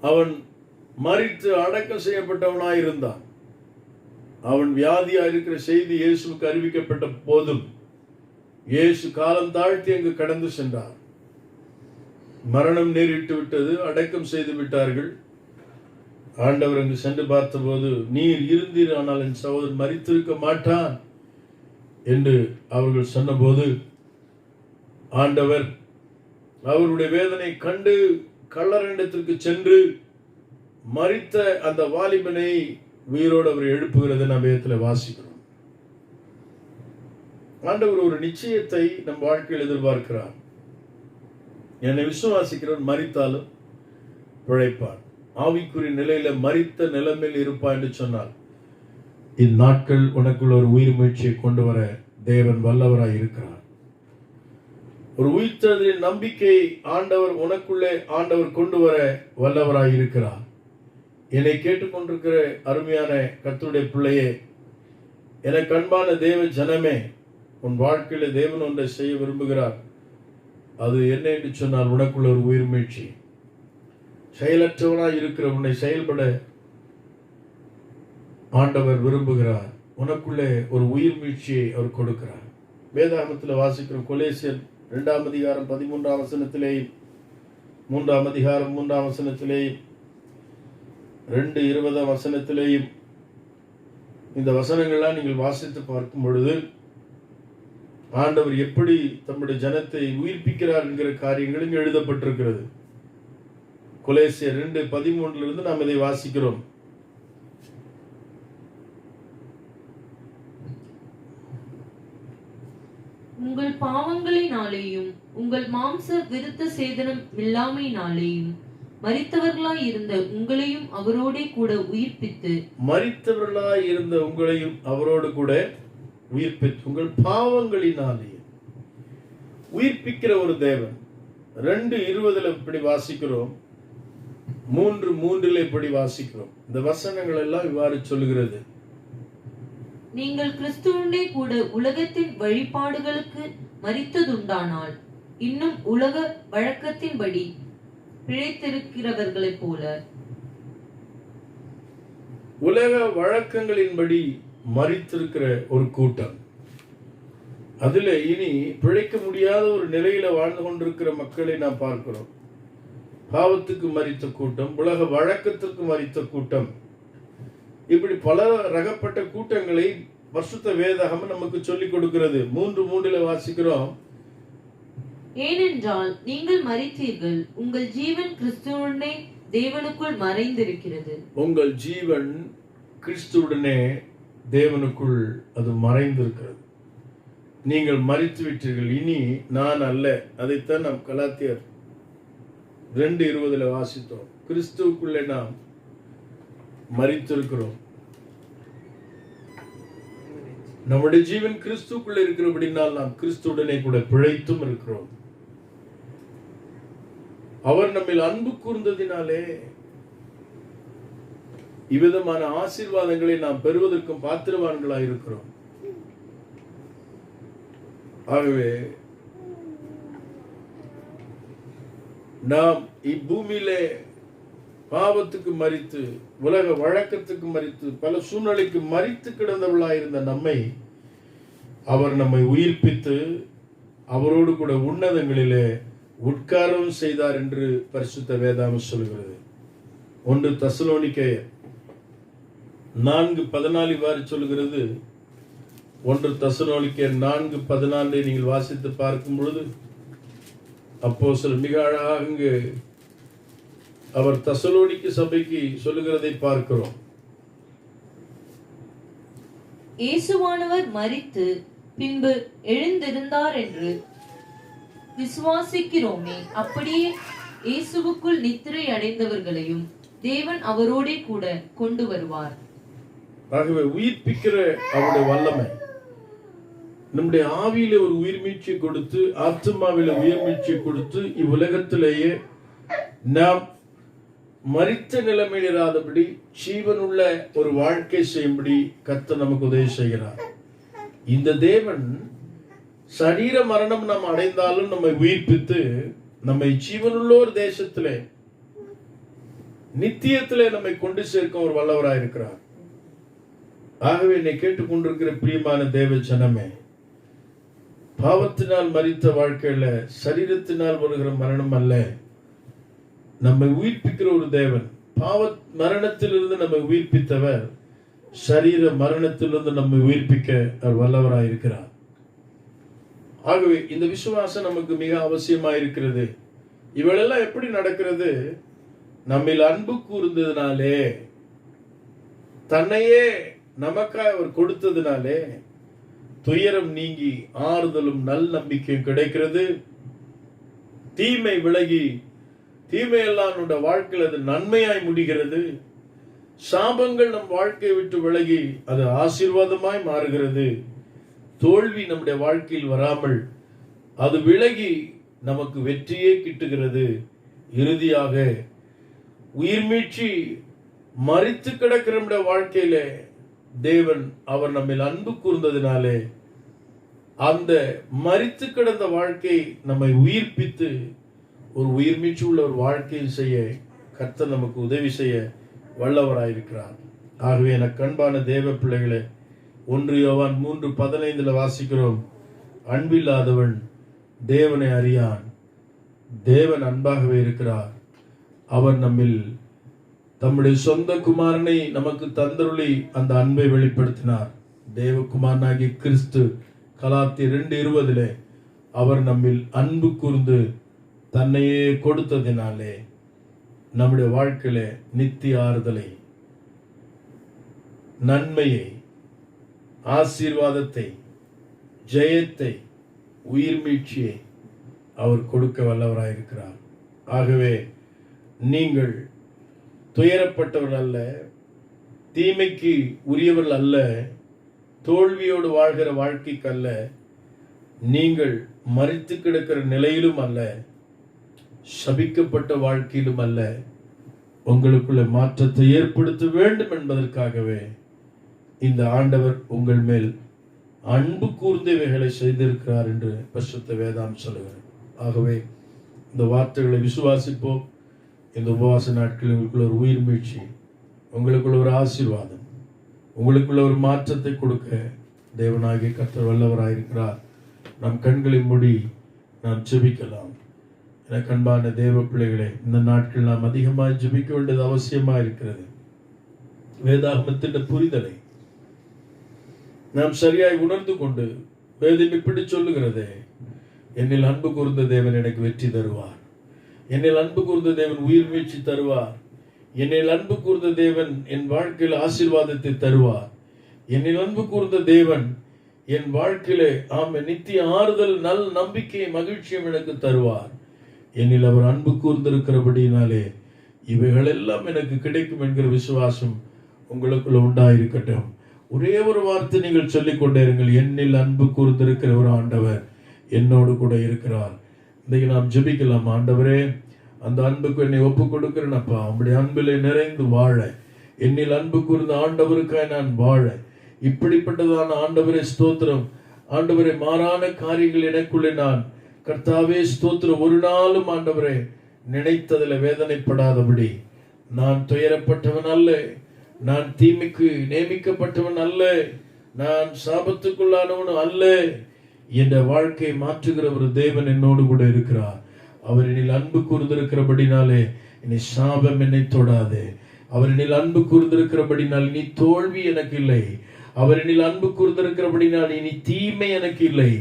அவன் மரித்து அடக்கம் செய்யப்பட்டவனாய் இருந்தான். அவன் வியாதியா இருக்கிற செய்தி இயேசுவுக்கு அறிவிக்கப்பட்ட போதும் இயேசு காலம் தாழ்த்தி அங்கு கடந்து சென்றார். மரணம் நேரிட்டு விட்டது, அடக்கம் செய்து விட்டார்கள். ஆண்டவர் அங்கு சென்று பார்த்தபோது, நீர் இருந்தீர், ஆனால் என் சகோதரன் மரித்திருக்க மாட்டான் என்று அவர்கள் சொன்னபோது ஆண்டவர் அவருடைய வேதனை கண்டு கல்லறையிடத்திற்கு சென்று மரித்த அந்த வாலிபனை உயிரோடு அவர் எழுப்புகிறது நாம் வேதத்தில் வாசிக்கிறோம். ஆண்டவர் ஒரு நிச்சயத்தை நம் வாழ்க்கையில் எதிர்பார்க்கிறார். என்னை விசுவாசிக்கிறவன் மரித்தாலும் பிழைப்பான். ஆவிக்குரிய நிலையில மரித்த நிலைமையில் இருப்பாய் என்று சொன்னார். இந்நாட்கள் உனக்குள்ள ஒரு உயிர் முயற்சியை கொண்டு வர தேவன் வல்லவராய் இருக்கிறார். ஒரு உயிர்த்தெழுதலின் நம்பிக்கை ஆண்டவர் உனக்குள்ளே கொண்டு வர வல்லவராய் இருக்கிறார். என்னை கேட்டுக்கொண்டிருக்கிற அருமையான கர்த்தருடைய பிள்ளையே, எனக்கு அன்பான தேவ ஜனமே, உன் வாழ்க்கையில தேவன் ஒன்றை செய்ய விரும்புகிறார். அது என்ன என்று சொன்னால், உனக்குள்ள ஒரு உயிர் முயற்சி. செயலற்றவனாய் இருக்கிற உன்னை செயல்பட ஆண்டவர் விரும்புகிறார். உனக்குள்ளே ஒரு உயிர் முயற்சியை அவர் கொடுக்கிறார். வேதாகமத்தில் வாசிக்கிறோம். கொலேசியர் 2ஆம் அதிகாரம் 13ஆம் வசனத்திலேயும் 3ஆம் அதிகாரம் 3ஆம் வசனத்திலேயும் 2:20 வசனத்திலேயும் இந்த வசனங்கள்லாம் நீங்கள் வாசித்து பார்க்கும் பொழுது ஆண்டவர் எப்படி தம்முடைய ஜனத்தை உயிர்ப்பிக்கிறார் என்கிற காரியங்கள் இங்கு எழுதப்பட்டிருக்கிறது. கொலேசியர் 2:13 நாம் இதை வாசிக்கிறோம். உங்கள் பாவங்களினாலேயும் உங்கள் மாம்ச விருத்த சேதனம் இல்லாமையினாலேயும் மரித்தவர்களாய் இருந்த உங்களையும் அவரோடே கூட உயிர்ப்பித்து உங்கள் பாவங்களினாலேயும் உயிர்ப்பிக்கிற ஒரு தேவன். 2:20 இப்படி வாசிக்கிறோம், 3:3 இப்படி வாசிக்கிறோம். இந்த வசனங்கள் எல்லாம் இவ்வாறு சொல்லுகிறது. நீங்கள் கிறிஸ்துவுண்டே கூட உலகத்தின் வழிபாடுகளுக்கு மரித்ததுண்டானால் இன்னும் உலக வழக்கத்தின்படி பிழைத்திருக்கிறவர்களைப் போல. உலக வழக்கங்களின்படி மரித்திருக்கிற ஒரு கூட்டம், அதுல இனி பிழைக்க முடியாத ஒரு நிலையில வாழ்ந்து கொண்டிருக்கிற மக்களை நாம் பார்க்கிறோம். பாவத்துக்கு மரித்த கூட்டம், உலக வழக்கத்திற்கு மரித்த கூட்டம், இப்படி பல ரகப்பட்ட கூட்டங்களை பரிசுத்த வேதாகமம் நமக்கு சொல்லிக் கொடுக்கிறது. 3:3 வாசிக்கிறோம். ஏனென்றால் நீங்கள் மரித்தீர்கள், உங்கள் ஜீவன் கிறிஸ்துவுடனே தேவனுக்குள் மறைந்திருக்கிறது. உங்கள் ஜீவன் கிறிஸ்துவுடனே தேவனுக்குள் அது மறைந்திருக்கிறது. நீங்கள் மரித்து விட்டீர்கள், இனி நான் அல்ல. அதைத்தான் நாம் கலாத்தியர் 2:20 வாசித்தோம். கிறிஸ்துவுக்குள்ளே நாம் மரித்திருக்கிறோம். நம்முடைய ஜீவன் கிறிஸ்துக்குள்ள இருக்கிறபடினால் நாம் கிறிஸ்துவுடனே கூட பிழைத்தும் இருக்கிறோம். அவர் நம்மில் அன்பு கூர்ந்ததினாலே இவ்விதமான ஆசீர்வாதங்களை நாம் பெறுவதற்கும் பாத்திரவான்களாய் இருக்கிறோம். ஆகவே நாம் இப்பூமியிலே பாவத்துக்கு மரித்து, உலக வழக்கத்துக்கு மரித்து, பல சூழ்நிலைக்கு மரித்து கிடந்தவர்களாயிருந்த நம்மை உயிர்ப்பித்து அவரோடு கூட உன்னதங்களிலே உட்காரவும் செய்தார் என்று பரிசுத்த வேதாகமம் சொல்கிறது. 1 தெசலோனிக்கேயர் 4:14 இவ்வாறு சொல்கிறது. 1 தெசலோனிக்கேயர் 4:14 நீங்கள் வாசித்து பார்க்கும் பொழுது அப்போஸ்தலர் மிக அழகாக அவர் தெசலோனிக்க சபைக்கு சொல்லுகிறதை பார்க்கிறோம். இயேசுவானவர் மரித்து பின்பு எழுந்திருந்தார் என்று விசுவாசிக்கிறோமே, அப்படியே இயேசுவுக்குள் நித்திரை அடைந்தவர்களையும் தேவன் அவரோடே கூட கொண்டு வருவார். ஆகவே உயிர்ப்பிக்கிற அவருடைய வல்லமை நம்முடைய ஆவியில ஒரு உயிர் மீட்சியை கொடுத்து, ஆத்மாவில உயிர் மீட்சியை கொடுத்து, இவ்வுலகத்திலேயே நாம் மரித்த நிலைமையில் இராதபடி ஜீவனுள்ள ஒரு வாழ்க்கை செய்யும்படி கர்த்தர் நமக்கு உதவி செய்கிறார். இந்த தேவன் சரீர மரணம் நாம் அடைந்தாலும் நம்மை உயிர்ப்பித்து நம்மை ஜீவனுள்ள ஒரு தேசத்திலே நித்தியத்திலே நம்மை கொண்டு சேர்க்க ஒரு வல்லவராய் இருக்கிறார். ஆகவே என்னை கேட்டுக்கொண்டிருக்கிற பிரியமான தேவ ஜனமே, பாவத்தினால் மரித்த வாழ்க்கையில சரீரத்தினால் வருகிற மரணம் அல்ல, நம்மை உயிர்ப்பிக்கிற ஒரு தேவன். பாவ மரணத்திலிருந்து நம்மை உயிர்ப்பித்தவர் சரீர மரணத்திலிருந்து நம்மை உயிர்ப்பிக்க அவர் வல்லவராய் இருக்கிறார். ஆகவே இந்த விசுவாசம் நமக்கு மிக அவசியமாயிருக்கிறது. இவளெல்லாம் எப்படி நடக்கிறது? நம்மில் அன்பு கூர்ந்ததினாலே, தன்னையே நமக்காக அவர் கொடுத்ததினாலே துயரம் நீங்கி ஆறுதலும் நல் நம்பிக்கையும் கிடைக்கிறது. தீமை விலகி தீமையெல்லாம் நம்முடைய வாழ்க்கையில் அது நன்மையாய் முடிகிறது. சாபங்கள் நம் வாழ்க்கையை விட்டு விலகி அது ஆசீர்வாதமாய் மாறுகிறது. தோல்வி நம்முடைய வாழ்க்கையில் வராமல் அது விலகி நமக்கு வெற்றியே கிட்டுகிறது. இறுதியாக உயிர் மீட்சி மரித்து கிடக்கிற நம்முடைய வாழ்க்கையில தேவன் அவர் நம்மில் அன்பு கூர்ந்ததினாலே அந்த மரித்து கிடந்த வாழ்க்கை நம்மை உயிர்ப்பித்து ஒரு உயிர் மீட்சி உள்ள ஒரு வாழ்க்கையை செய்ய கர்த்தர் நமக்கு உதவி செய்ய வல்லவராயிருக்கிறார். ஆகவே எனக்கு அன்பான தேவ பிள்ளைகளே, 1 யோவான் 3:15 வாசிக்கிறோம், அன்பில்லாதவன் தேவனை அறியான், தேவன் அன்பாகவே இருக்கிறார், அவர் நம்மில் தம்முடைய சொந்த குமாரனை நமக்கு தந்தருளி அந்த அன்பை வெளிப்படுத்தினார். தேவகுமாரனாகிய கிறிஸ்து கலாத்தியர் 2:20 அவர் நம்மில் அன்பு கூர்ந்து தன்னையே கொடுத்ததினாலே நம்முடைய வாழ்க்கையில நித்திய ஆறுதலை, நன்மையை, ஆசீர்வாதத்தை, ஜெயத்தை, உயிர் மீட்சியை அவர் கொடுக்க வல்லவராயிருக்கிறார். ஆகவே நீங்கள் துயரப்பட்டவர்கள் அல்ல, தீமைக்கு உரியவர்கள் அல்ல, தோல்வியோடு வாழ்கிற வாழ்க்கைக்கு அல்ல, நீங்கள் மரித்து கிடக்கிற நிலையிலும் அல்ல, சபிக்கப்பட்ட வாழ்க்கையிலும் அல்ல, உங்களுக்குள்ள மாற்றத்தை ஏற்படுத்த வேண்டும் என்பதற்காகவே இந்த ஆண்டவர் உங்கள் மேல் அன்பு கூர்ந்தவைகளை செய்திருக்கிறார் என்று பரிசுத்த வேதாம் சொல்லுகிறார். ஆகவே இந்த வார்த்தைகளை விசுவாசிப்போம். இந்த உபவாச நாட்களில் உங்களுக்குள்ள ஒரு உயிர் மீட்சி, உங்களுக்குள்ள ஒரு ஆசீர்வாதம், உங்களுக்குள்ள ஒரு மாற்றத்தை கொடுக்க தேவனாகிய கர்த்தர் வல்லவராயிருக்கிறார். நம் கண்களை மூடி நாம் ஜெபிக்கலாம். எனக்கு அன்பான தேவ பிள்ளைகளே, இந்த நாட்கள் நாம் அதிகமாக ஜெபிக்க வேண்டியது அவசியமா இருக்கிறது. வேதாகமத்தின் புரிதலை நாம் சரியாய் உணர்ந்து கொண்டு, வேதம் இப்படி சொல்லுகிறது, என்னில் அன்பு கூர்ந்த தேவன் எனக்கு வெற்றி தருவார், என்னில் அன்பு கூர்ந்த தேவன் உயிர் மீட்சி தருவார், என்னில் அன்பு கூர்ந்த தேவன் என் வாழ்க்கையில் ஆசீர்வாதத்தை தருவார், என்னில் அன்பு கூர்ந்த தேவன் என் வாழ்க்கையிலே நித்திய ஆறுதல், நல் நம்பிக்கை, மகிழ்ச்சியும் எனக்கு தருவார். என்னில் அவர் அன்பு கூர்ந்திருக்கிறபடினாலே இவைகள் எல்லாம் எனக்கு கிடைக்கும் என்கிற விசுவாசம் உங்களுக்குள்ள உண்டாயிருக்கட்டும். ஒரே ஒரு வார்த்தை நீங்கள் சொல்லிக் கொண்டே இருங்கள், என்னில் அன்பு கூர்ந்திருக்கிற ஒரு ஆண்டவர் என்னோடு கூட இருக்கிறார். இன்றைக்கு நாம் ஜெபிக்கலாம். ஆண்டவரே, அந்த அன்புக்கு என்னை ஒப்பு கொடுக்கிறேனப்பா, உங்களுடைய அன்பிலே நிறைந்து வாழ, என்னில் அன்பு கூர்ந்த ஆண்டவருக்காய் நான் வாழ, இப்படிப்பட்டதான ஆண்டவரே ஸ்தோத்திரம். ஆண்டவரே, மாறான காரியங்கள் எனக்குள்ளே நான் கர்த்தாவே ஸ்தோத்திரம், ஒரு நாளும் ஆண்டவரே நினைத்ததில் வேதனைப்படாதபடி, நான் துயரப்பட்டவன் அல்ல, நான் தீமைக்கு நியமிக்கப்பட்டவன் அல்ல, நான் சாபத்துக்குள்ளானவனும் அல்ல. என்ற வாழ்க்கையை மாற்றுகிற ஒரு தேவன் என்னோடு கூட இருக்கிறார். அவர் என்னில் அன்பு கூர்ந்திருக்கிறபடினாலே இனி சாபம் என்னை தொடாது. அவர் என்னில் அன்பு கூர்ந்திருக்கிறபடினால் இனி தோல்வி எனக்கு இல்லை. அவர் என்னில் அன்பு கூர்ந்திருக்கிறபடினால் இனி தீமை எனக்கு இல்லை.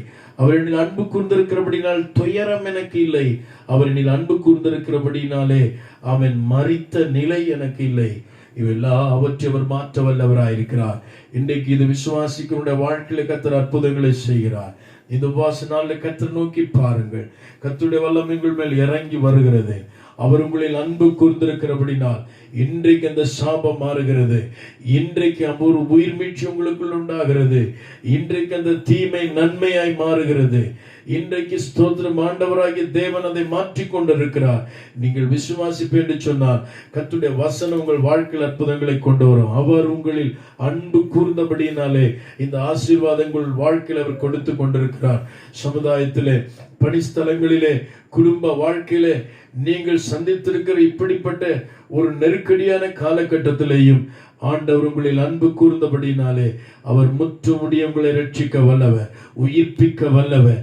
அவர் என்னில் அன்பு கூர்ந்திருக்கிறபடினால் துயரம் எனக்கு இல்லை. அவர் என்னில் அன்பு கூர்ந்திருக்கிறபடினாலே அவன் மரித்த நிலை எனக்கு இல்லை. இவெல்லாம் அவற்றை அவர் மாற்ற வல்லவராயிருக்கிறார். இன்றைக்கு இது விசுவாசிக்கிறவருடைய வாழ்க்கையில கர்த்தர் அற்புதங்களை செய்கிறார். இந்த உபவாச நாள்ல கர்த்தர் நோக்கி பாருங்கள். கர்த்தருடைய வல்லமை உங்கள் மேல் இறங்கி வருகிறது. அவர் உங்களில் அன்பு கூர்ந்திருக்கிறபடினால் இன்றைக்கு அந்த சாபம் மாறுகிறது. இன்றைக்கு ஒரு உயிர் மீட்சி உங்களுக்குள் உண்டாகிறது. இன்றைக்கு அந்த தீமை நன்மையாய் மாறுகிறது. இன்றைக்கு ஸ்தோத்திரம், ஆண்டவராகிய தேவன் அதை மாற்றிக் கொண்டிருக்கிறார். நீங்கள் விசுவாசிப்பு என்று சொன்னால் கர்த்தருடைய வசனம் உங்கள் வாழ்க்கையில் அற்புதங்களை கொண்டு வரும். அவர் உங்களில் அன்பு கூர்ந்தபடியினாலே இந்த ஆசீர்வாதங்கள் வாழ்க்கையில் அவர் கொடுத்து கொண்டிருக்கிறார். சமுதாயத்திலே, பணிஸ்தலங்களிலே, குடும்ப வாழ்க்கையிலே நீங்கள் சந்தித்திருக்கிற இப்படிப்பட்ட ஒரு நெருக்கடியான காலகட்டத்திலேயும் ஆண்டவர் உங்களில் அன்பு கூர்ந்தபடினாலே அவர் முற்றுமுடிய உங்களை ரட்சிக்க வல்லவர், உயிர்ப்பிக்க வல்லவர்,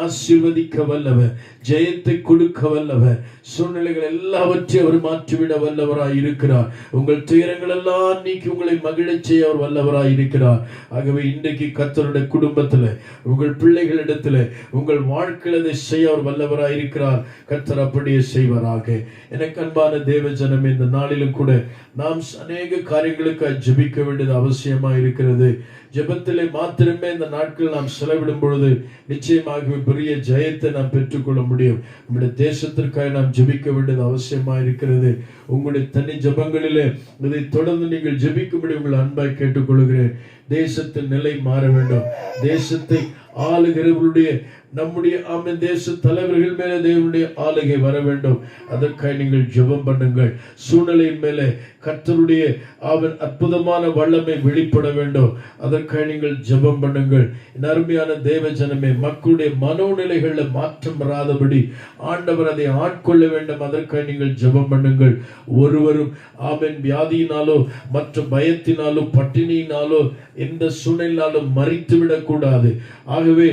ஆசீர்வதிக்க வல்லவர், ஜெயத்தை கொடுக்க வல்லவர், சூழ்நிலைகள் எல்லாவற்றையும் அவர் மாற்றிவிட வல்லவராய் இருக்கிறார். உங்கள் துயரங்கள் எல்லாம் நீக்கி உங்களை மகிழச் செய்ய அவர் வல்லவராய் இருக்கிறார். ஆகவே இன்றைக்கு கர்த்தருடைய குடும்பத்தில், உங்கள் பிள்ளைகளிடத்தில், உங்கள் வாழ்க்கையில் அதை செய்ய அவர் வல்லவராய் இருக்கிறார். கர்த்தர் அப்படியே செய்வாராக. எனக்கு அன்பான தேவ ஜனமே, இந்த நாளிலும் கூட நாம் அநேக காரியங்களுக்கு ஜெபிக்க வேண்டியது அவசியமா இருக்கிறது. ஜெபத்திலே மாத்திரமே இந்த நாட்கள் நாம் செலவிடும் பொழுது நிச்சயமாக பெரிய ஜெயத்தை நாம் பெற்றுக்கொள்ள முடியும். நம்முடைய தேசத்திற்காக நாம் ஜெபிக்க வேண்டியது அவசியமா இருக்கிறது. உங்களுடைய தனி ஜெபங்களிலே இதை தொடர்ந்து நீங்கள் ஜெபிக்கும்படி உங்கள் அன்பாய் கேட்டுக்கொள்கிறேன். தேசத்தின் நிலை மாற வேண்டும். தேசத்தை ஆளுகிறவருடைய நம்முடைய தேச தலைவர்கள் மேலே தேவனுடைய ஆளுகை வர வேண்டும். அதற்காக நீங்கள் ஜெபம் பண்ணுங்கள். சூழ்நிலையின் மேலே கர்த்தருடைய அற்புதமான வல்லமை வெளிப்பட வேண்டும். அதற்காக நீங்கள் ஜெபம் பண்ணுங்கள். அருமையான தேவ ஜனமே, மக்களுடைய மனோநிலைகளில் மாற்றம் வராதபடி ஆண்டவர் அதை ஆட்கொள்ள வேண்டும். அதற்காக நீங்கள் ஜெபம் பண்ணுங்கள். ஒருவரும் வியாதியினாலோ மற்ற பயத்தினாலோ பட்டினியினாலோ எந்த சூழ்நிலையினாலும் மறித்து விடக்கூடாது. ஆகவே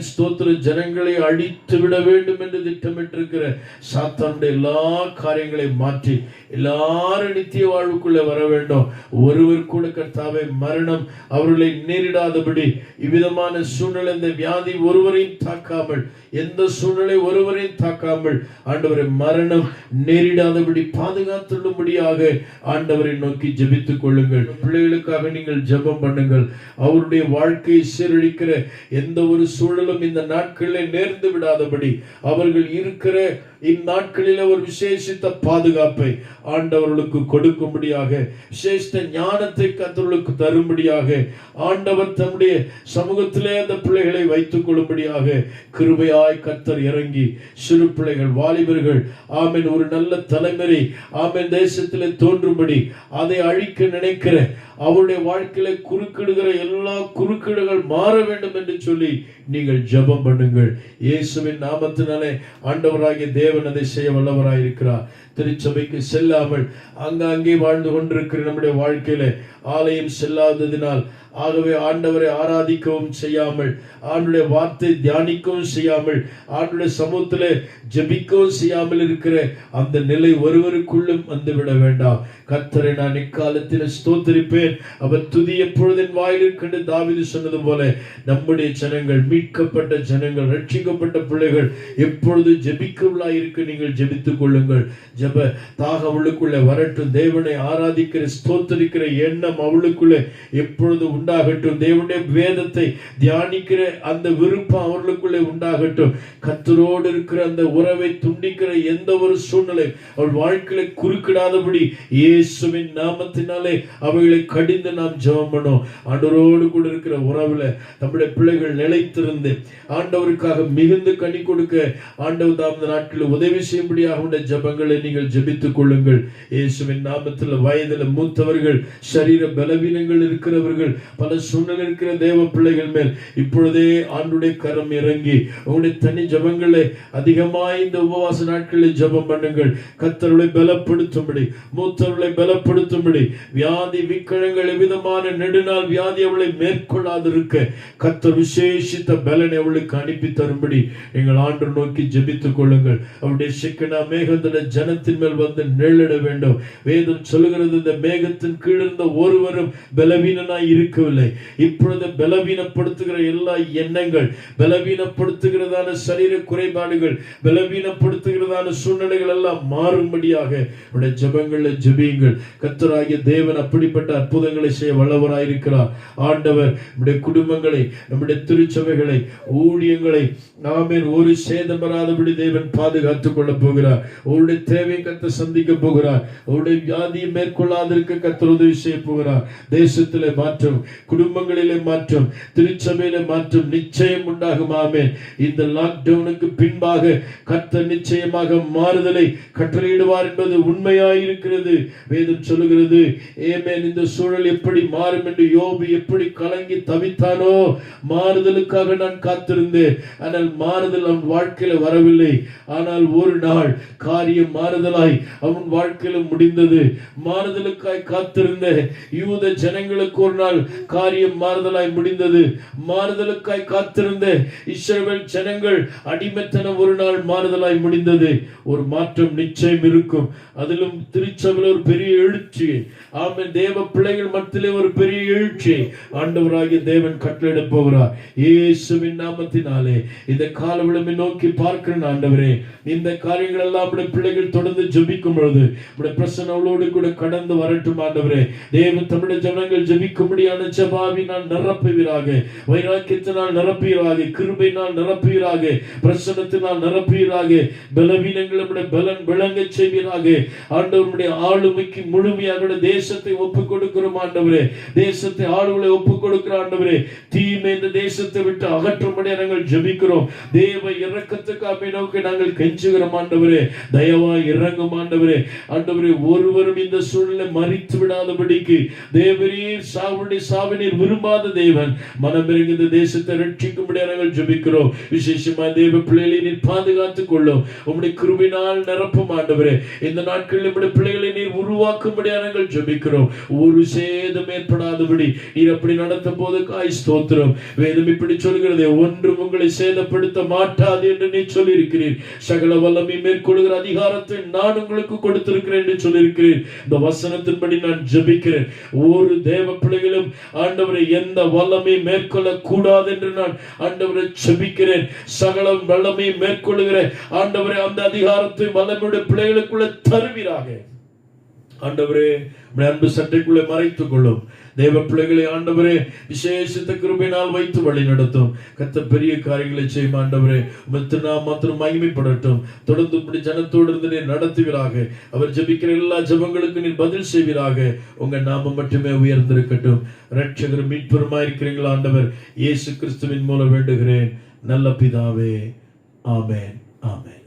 ஸ்தோத்திர, ஜனங்களை அழித்து விட வேண்டும் என்று திட்டமிட்டிருக்கிற சாத்தானுடைய எல்லா காரியங்களையும் மாற்றி எல்லாரும் நித்திய வாழ்வுக்குள்ள வர வேண்டும். ஒருவர் கூட கர்த்தாவே மரணம் அவர்களை நேரிடாதபடி இவ்விதமான சூழ்நிலை, இந்த வியாதி ஒருவரையும் தாக்காமல், எந்த சூழ்நிலை ஒருவரையும் தாக்காமல் ஆண்டவரை மரணம் நேரிடாதபடி பாதுகாத்துள்ளபடியாக ஆண்டவரை நோக்கி ஜெபித்துக் கொள்ளுங்கள். பிள்ளைகளுக்காக நீங்கள் ஜெபம் பண்ணுங்கள். அவருடைய வாழ்க்கையை சீரழிக்கிற எந்த ஒரு சூழலும் இந்த நாட்களில் நேர்ந்து விடாதபடி அவர்கள் இருக்கிற இந்நாட்களில் ஒரு விசேஷித்த பாதுகாப்பை ஆண்டவர்களுக்கு கொடுக்கும்படியாக, விசேஷ ஞானத்தை கர்த்தர்களுக்கு தரும்படியாக ஆண்டவர் தம்முடைய சமூகத்திலே அந்த பிள்ளைகளை வைத்துக் கொள்ளும்படியாக கிருபையாய் கர்த்தர் இறங்கி சிறு பிள்ளைகள், வாலிபர்கள் ஒரு நல்ல தலைமுறை தேசத்திலே தோன்றும்படி அதை அழிக்க நினைக்கிற அவருடைய வாழ்க்கையில குறுக்கிடுகிற எல்லா குறுக்கீடுகள் மாற வேண்டும் என்று சொல்லி நீங்கள் ஜெபம் பண்ணுங்கள். இயேசுவின் நாமத்தினாலே ஆண்டவராகிய தேவன் அதை செய்ய வல்லவராயிருக்கிறார். திருச்சபைக்கு செல்லாமல் அங்கே வாழ்ந்து கொண்டிருக்கிற நம்முடைய வாழ்க்கையில ஆலயம் செல்லாததினால், ஆகவே ஆண்டவரை ஆராதிக்கவும் செய்யாமல், ஆண்டுடைய வார்த்தை தியானிக்கவும் செய்யாமல், ஆண்டுடைய சமூகத்திலே ஜெபிக்கவும் செய்யாமல் இருக்கிற அந்த நிலை ஒருவருக்குள்ளும் வந்துவிட வேண்டாம். கர்த்தரை நான் இக்காலத்தில் ஸ்தோத்திரிப்பேன், அவர் துதி எப்பொழுது என் வாயில் இருக்கின்ற தாவீது சொன்னது போல நம்முடைய ஜனங்கள், மீட்கப்பட்ட ஜனங்கள், ரட்சிக்கப்பட்ட பிள்ளைகள் எப்பொழுது ஜெபிக்கவுள்ளாய் இருக்க நீங்கள் ஜெபித்துக் கொள்ளுங்கள். ஜெப தாக அவளுக்குள்ளே வரட்டும். தேவனை ஆராதிக்கிற ஸ்தோத்திரிக்கிற எண்ணம் அவளுக்குள்ளே எப்பொழுது உண்டாகட்டும். தேவனுடைய வேதத்தை தியானிக்கிற அந்த விருப்பம் அவர்களுக்குள்ளே உண்டாகட்டும். கர்த்தரோடு இருக்கிற அந்த உறவை துண்டிக்கிற எந்த ஒரு சூழ்நிலை அவள் வாழ்க்கையில குறுக்கிடாதபடி இயேசுவின் நாமத்தினாலே அவைகளை கடிந்து நாம் ஜெபம் பண்ணோம். ஆண்டவரோடு கூட இருக்கிற உறவுல நம்முடைய பிள்ளைகள் நிலைத்திருந்து ஆண்டவருக்காக மிகுந்து கனி கொடுக்க ஆண்டவர் தாம் இந்த நாட்களில் உதவி செய்யும்படியாக உள்ள ஜெபங்களை நீங்கள் ஜெபித்துக் கொள்ளுங்கள். இயேசுவின் நாமத்தில் வயதில் மூத்தவர்கள், சரீர பலவீனங்கள் இருக்கிறவர்கள், பல சூழ்நிலை இருக்கிற தேவ பிள்ளைகள் மேல் இப்பொழுதே ஆண்டுடைய கரம் இறங்கி உங்களுடைய தனி ஜெபங்களை அதிகமாய் இந்த உபவாச நாட்களில் ஜெபம் பண்ணுங்கள். கர்த்தர்களை பலப்படுத்தும்படி, மூத்தவர்களை பலப்படுத்தும்படி, வியாதி விக்கழங்கள் எவ்விதமான நெடுநாள் வியாதி அவளை மேற்கொள்ளாதிருக்க கர்த்தர் விசேஷித்த பலனை அவளுக்கு அனுப்பி தரும்படி நீங்கள் ஆண்டு நோக்கி ஜெபித்துக் கொள்ளுங்கள். அவருடைய சிக்கனா மேகத்தின ஜனத்தின் மேல் வந்து நிழலிட வேண்டும். வேதம் சொல்லுகிறது, இந்த மேகத்தின் கீழ் இருந்த ஒருவரும் பலவீனனாய் இருக்கவில்லை. இப்பொழுது பலவீனப்படுத்துகிற எல்லா எண்ணங்கள், பலவீனப்படுத்துகிறதான சரீர குறைபாடுகள், பலவீனப்படுத்துகிறதான சூழ்நிலைகள் எல்லாம் மாறும்படியாக உடைய ஜெபங்களை ஜெபியுங்கள். கர்த்தராகிய தேவன் அப்படிப்பட்ட அற்புதங்களை செய்ய வல்லவராயிருக்கிறார். ஆண்டவர் நம்முடைய குடும்பங்களை, நம்முடைய திருச்சபைகளை, ஊழியங்களை ஒரு சேதம் வராதபடி தேவன் பாதுகாத்துக் கொள்ள போகிறார். அவருடைய தேவையை கர்த்தர் சந்திக்க போகிறார். அவருடைய வியாதியை மேற்கொள்ளாதிருக்க கர்த்தர் உதவி செய்ய போகிறார். தேசத்திலே மாற்றம், குடும்பங்களிலே மாற்றம், திருச்சபையிலே மாற்றம் நிச்சயம் உண்டாகும். ஆமென். இந்த லாக்டவுனுக்கு பின்பாக கர்த்தர் நிச்சயமாக மாறுதலை கட்டளையிடுவார் என்பது உண்மையாயிருக்கிறது. வேதம் சொல்லுகிறது. ஆமென். இந்த சூழல் எப்படி மாறும் என்று யோபு எப்படி கலங்கி தவித்தானோ, மாறுதலுக்காக நான் காத்திருந்தேன், ஆனால் மாறுதல் அவன் வாழ்க்கையில வரவில்லை. ஆனால் ஒரு நாள் காரியம் மாறுதலாய் அவன் வாழ்க்கையில முடிந்தது. மாறுதலுக்காய் காத்திருந்த யூத ஜனங்களுக்கு ஒரு நாள் காரியம் மாறுதலாய் முடிந்தது. மாறுதலுக்காய் காத்திருந்த இஸ்ரவேல் ஜனங்கள் அடிமைத்தனம் ஒரு நாள் மாறுதலாய் முடிந்தது. ஒரு மாற்றம் நிச்சயம் இருக்கும். அதிலும் திருச்சபையில் ஒரு பெரிய எழுச்சி, ஆமென், தேவ பிள்ளை பிள்ளைகள் மத்தியிலே ஒரு பெரிய எழுச்சி ஆண்டவராகிய தேவன் கட்டளையிட போகிறார். இயேசுவின் நாமத்தினாலே இந்த காலவெளியை நோக்கி பார்க்கிறேன் ஆண்டவரே. இந்த காரியங்கள் எல்லாம் நம்முடைய பிள்ளைகள் தொடர்ந்து ஜெபிக்கும் பொழுது நம்முடைய பிரசன்னங்களோடு கூட கடந்து வரட்டும் ஆண்டவரே. தேவன் தமிழ் ஜனங்கள் ஜெபிக்கும்படியான ஜெபாவினால் நிரப்புவீராக, வைராக்கியத்தினால் நிரப்புவீராக, கிருபையினால் நிரப்புவீராக, பிரசன்னத்தினால் நிரப்புவீராக, பலவீனங்கள் நம்முடைய பலன் விளங்க செய்வீராக. ஆண்டவருடைய ஆளுமைக்கு முழுமையாக தேசத்தை ஒப்புக் கொடுக்கிறோம் ஆண்டவரே. தேசத்தை ஆளுகளை ஒப்புக் கொடுக்கிற ஆண்டவரே, தீமை இந்த தேசத்தை விட்டு அகற்றும்படி நாங்கள் ஜெபிக்கிறோம். தேவ இரக்கத்துக்காக நோக்கி நாங்கள் கெஞ்சுகிறோம் ஆண்டவரே. தயவாய் இறங்கும் ஆண்டவரே. ஆண்டவரே, ஒருவரும் இந்த சூழலை மறித்து விடாதபடிக்கு தேவரே, சாவினீர் விரும்பாத தேவன் மனமிறங்கி இந்த தேசத்தை ரட்சிக்கும்படி நாங்கள் ஜெபிக்கிறோம். விசேஷமா தேவ பிள்ளைகளை நீர் பாதுகாத்துக் கொள்ளும். உம்முடைய கிருபையினால் நிரப்பும் ஆண்டவரே. இந்த நாட்களில் நம்முடைய பிள்ளைகளை நீர் உருவாக்கும்படி நாங்கள் ஜெபிக்கிறோம். ஒரு சேதம் ஏற்படாதபடி நீர் அப்படி நடத்த போதுக்காய் ஸ்தோத்திரம். வேதம் இப்படி சொல்கிறது, ஒன்றும் உங்களை சேதப்படுத்த மாட்டாது என்று நீ சொல்லி இருக்கிறீர். சகல வல்லமை மேற்கொள்கிற அதிகாரத்தை நான் உங்களுக்கு கொடுத்திருக்கிறேன் என்று சொல்லியிருக்கிறேன். இந்த வசனத்தின்படி நான் ஜெபிக்கிறேன். ஒரு தேவ பிள்ளைகளும் ஆண்டவரை எந்த வல்லமை மேற்கொள்ள கூடாது என்று நான் ஆண்டவரை ஜெபிக்கிறேன். சகல வல்லமை மேற்கொள்கிற ஆண்டவரை அந்த அதிகாரத்தை வல்லமையுடைய பிள்ளைகளுக்குள்ள தருவீராக. ஆண்டவரே, அன்பு சட்டைக்குள்ளே மறைத்துக் கொள்ளும். தேவ பிள்ளைகளை ஆண்டவரே விசேஷித்த கிருபையினால் வைத்து வழி நடத்தும். கர்த்தர் பெரிய காரியங்களை செய்யும் ஆண்டவரே. மாத்திரம் மகிமைப்படட்டும். தொடர்ந்து இப்படி ஜனத்தோடு இருந்து நீர் நடத்துவீராக. அவர் ஜெபிக்கிற எல்லா ஜெபங்களுக்கு நீர் பதில் செய்வீராக. உங்க நாமம் மட்டுமே உயர்ந்திருக்கட்டும். ரட்சகர் மீட்பெருமாய் இருக்கிறீங்களா ஆண்டவர், இயேசு கிறிஸ்துவின் மூலம் வேண்டுகிறேன் நல்ல பிதாவே. ஆமென், ஆமென்.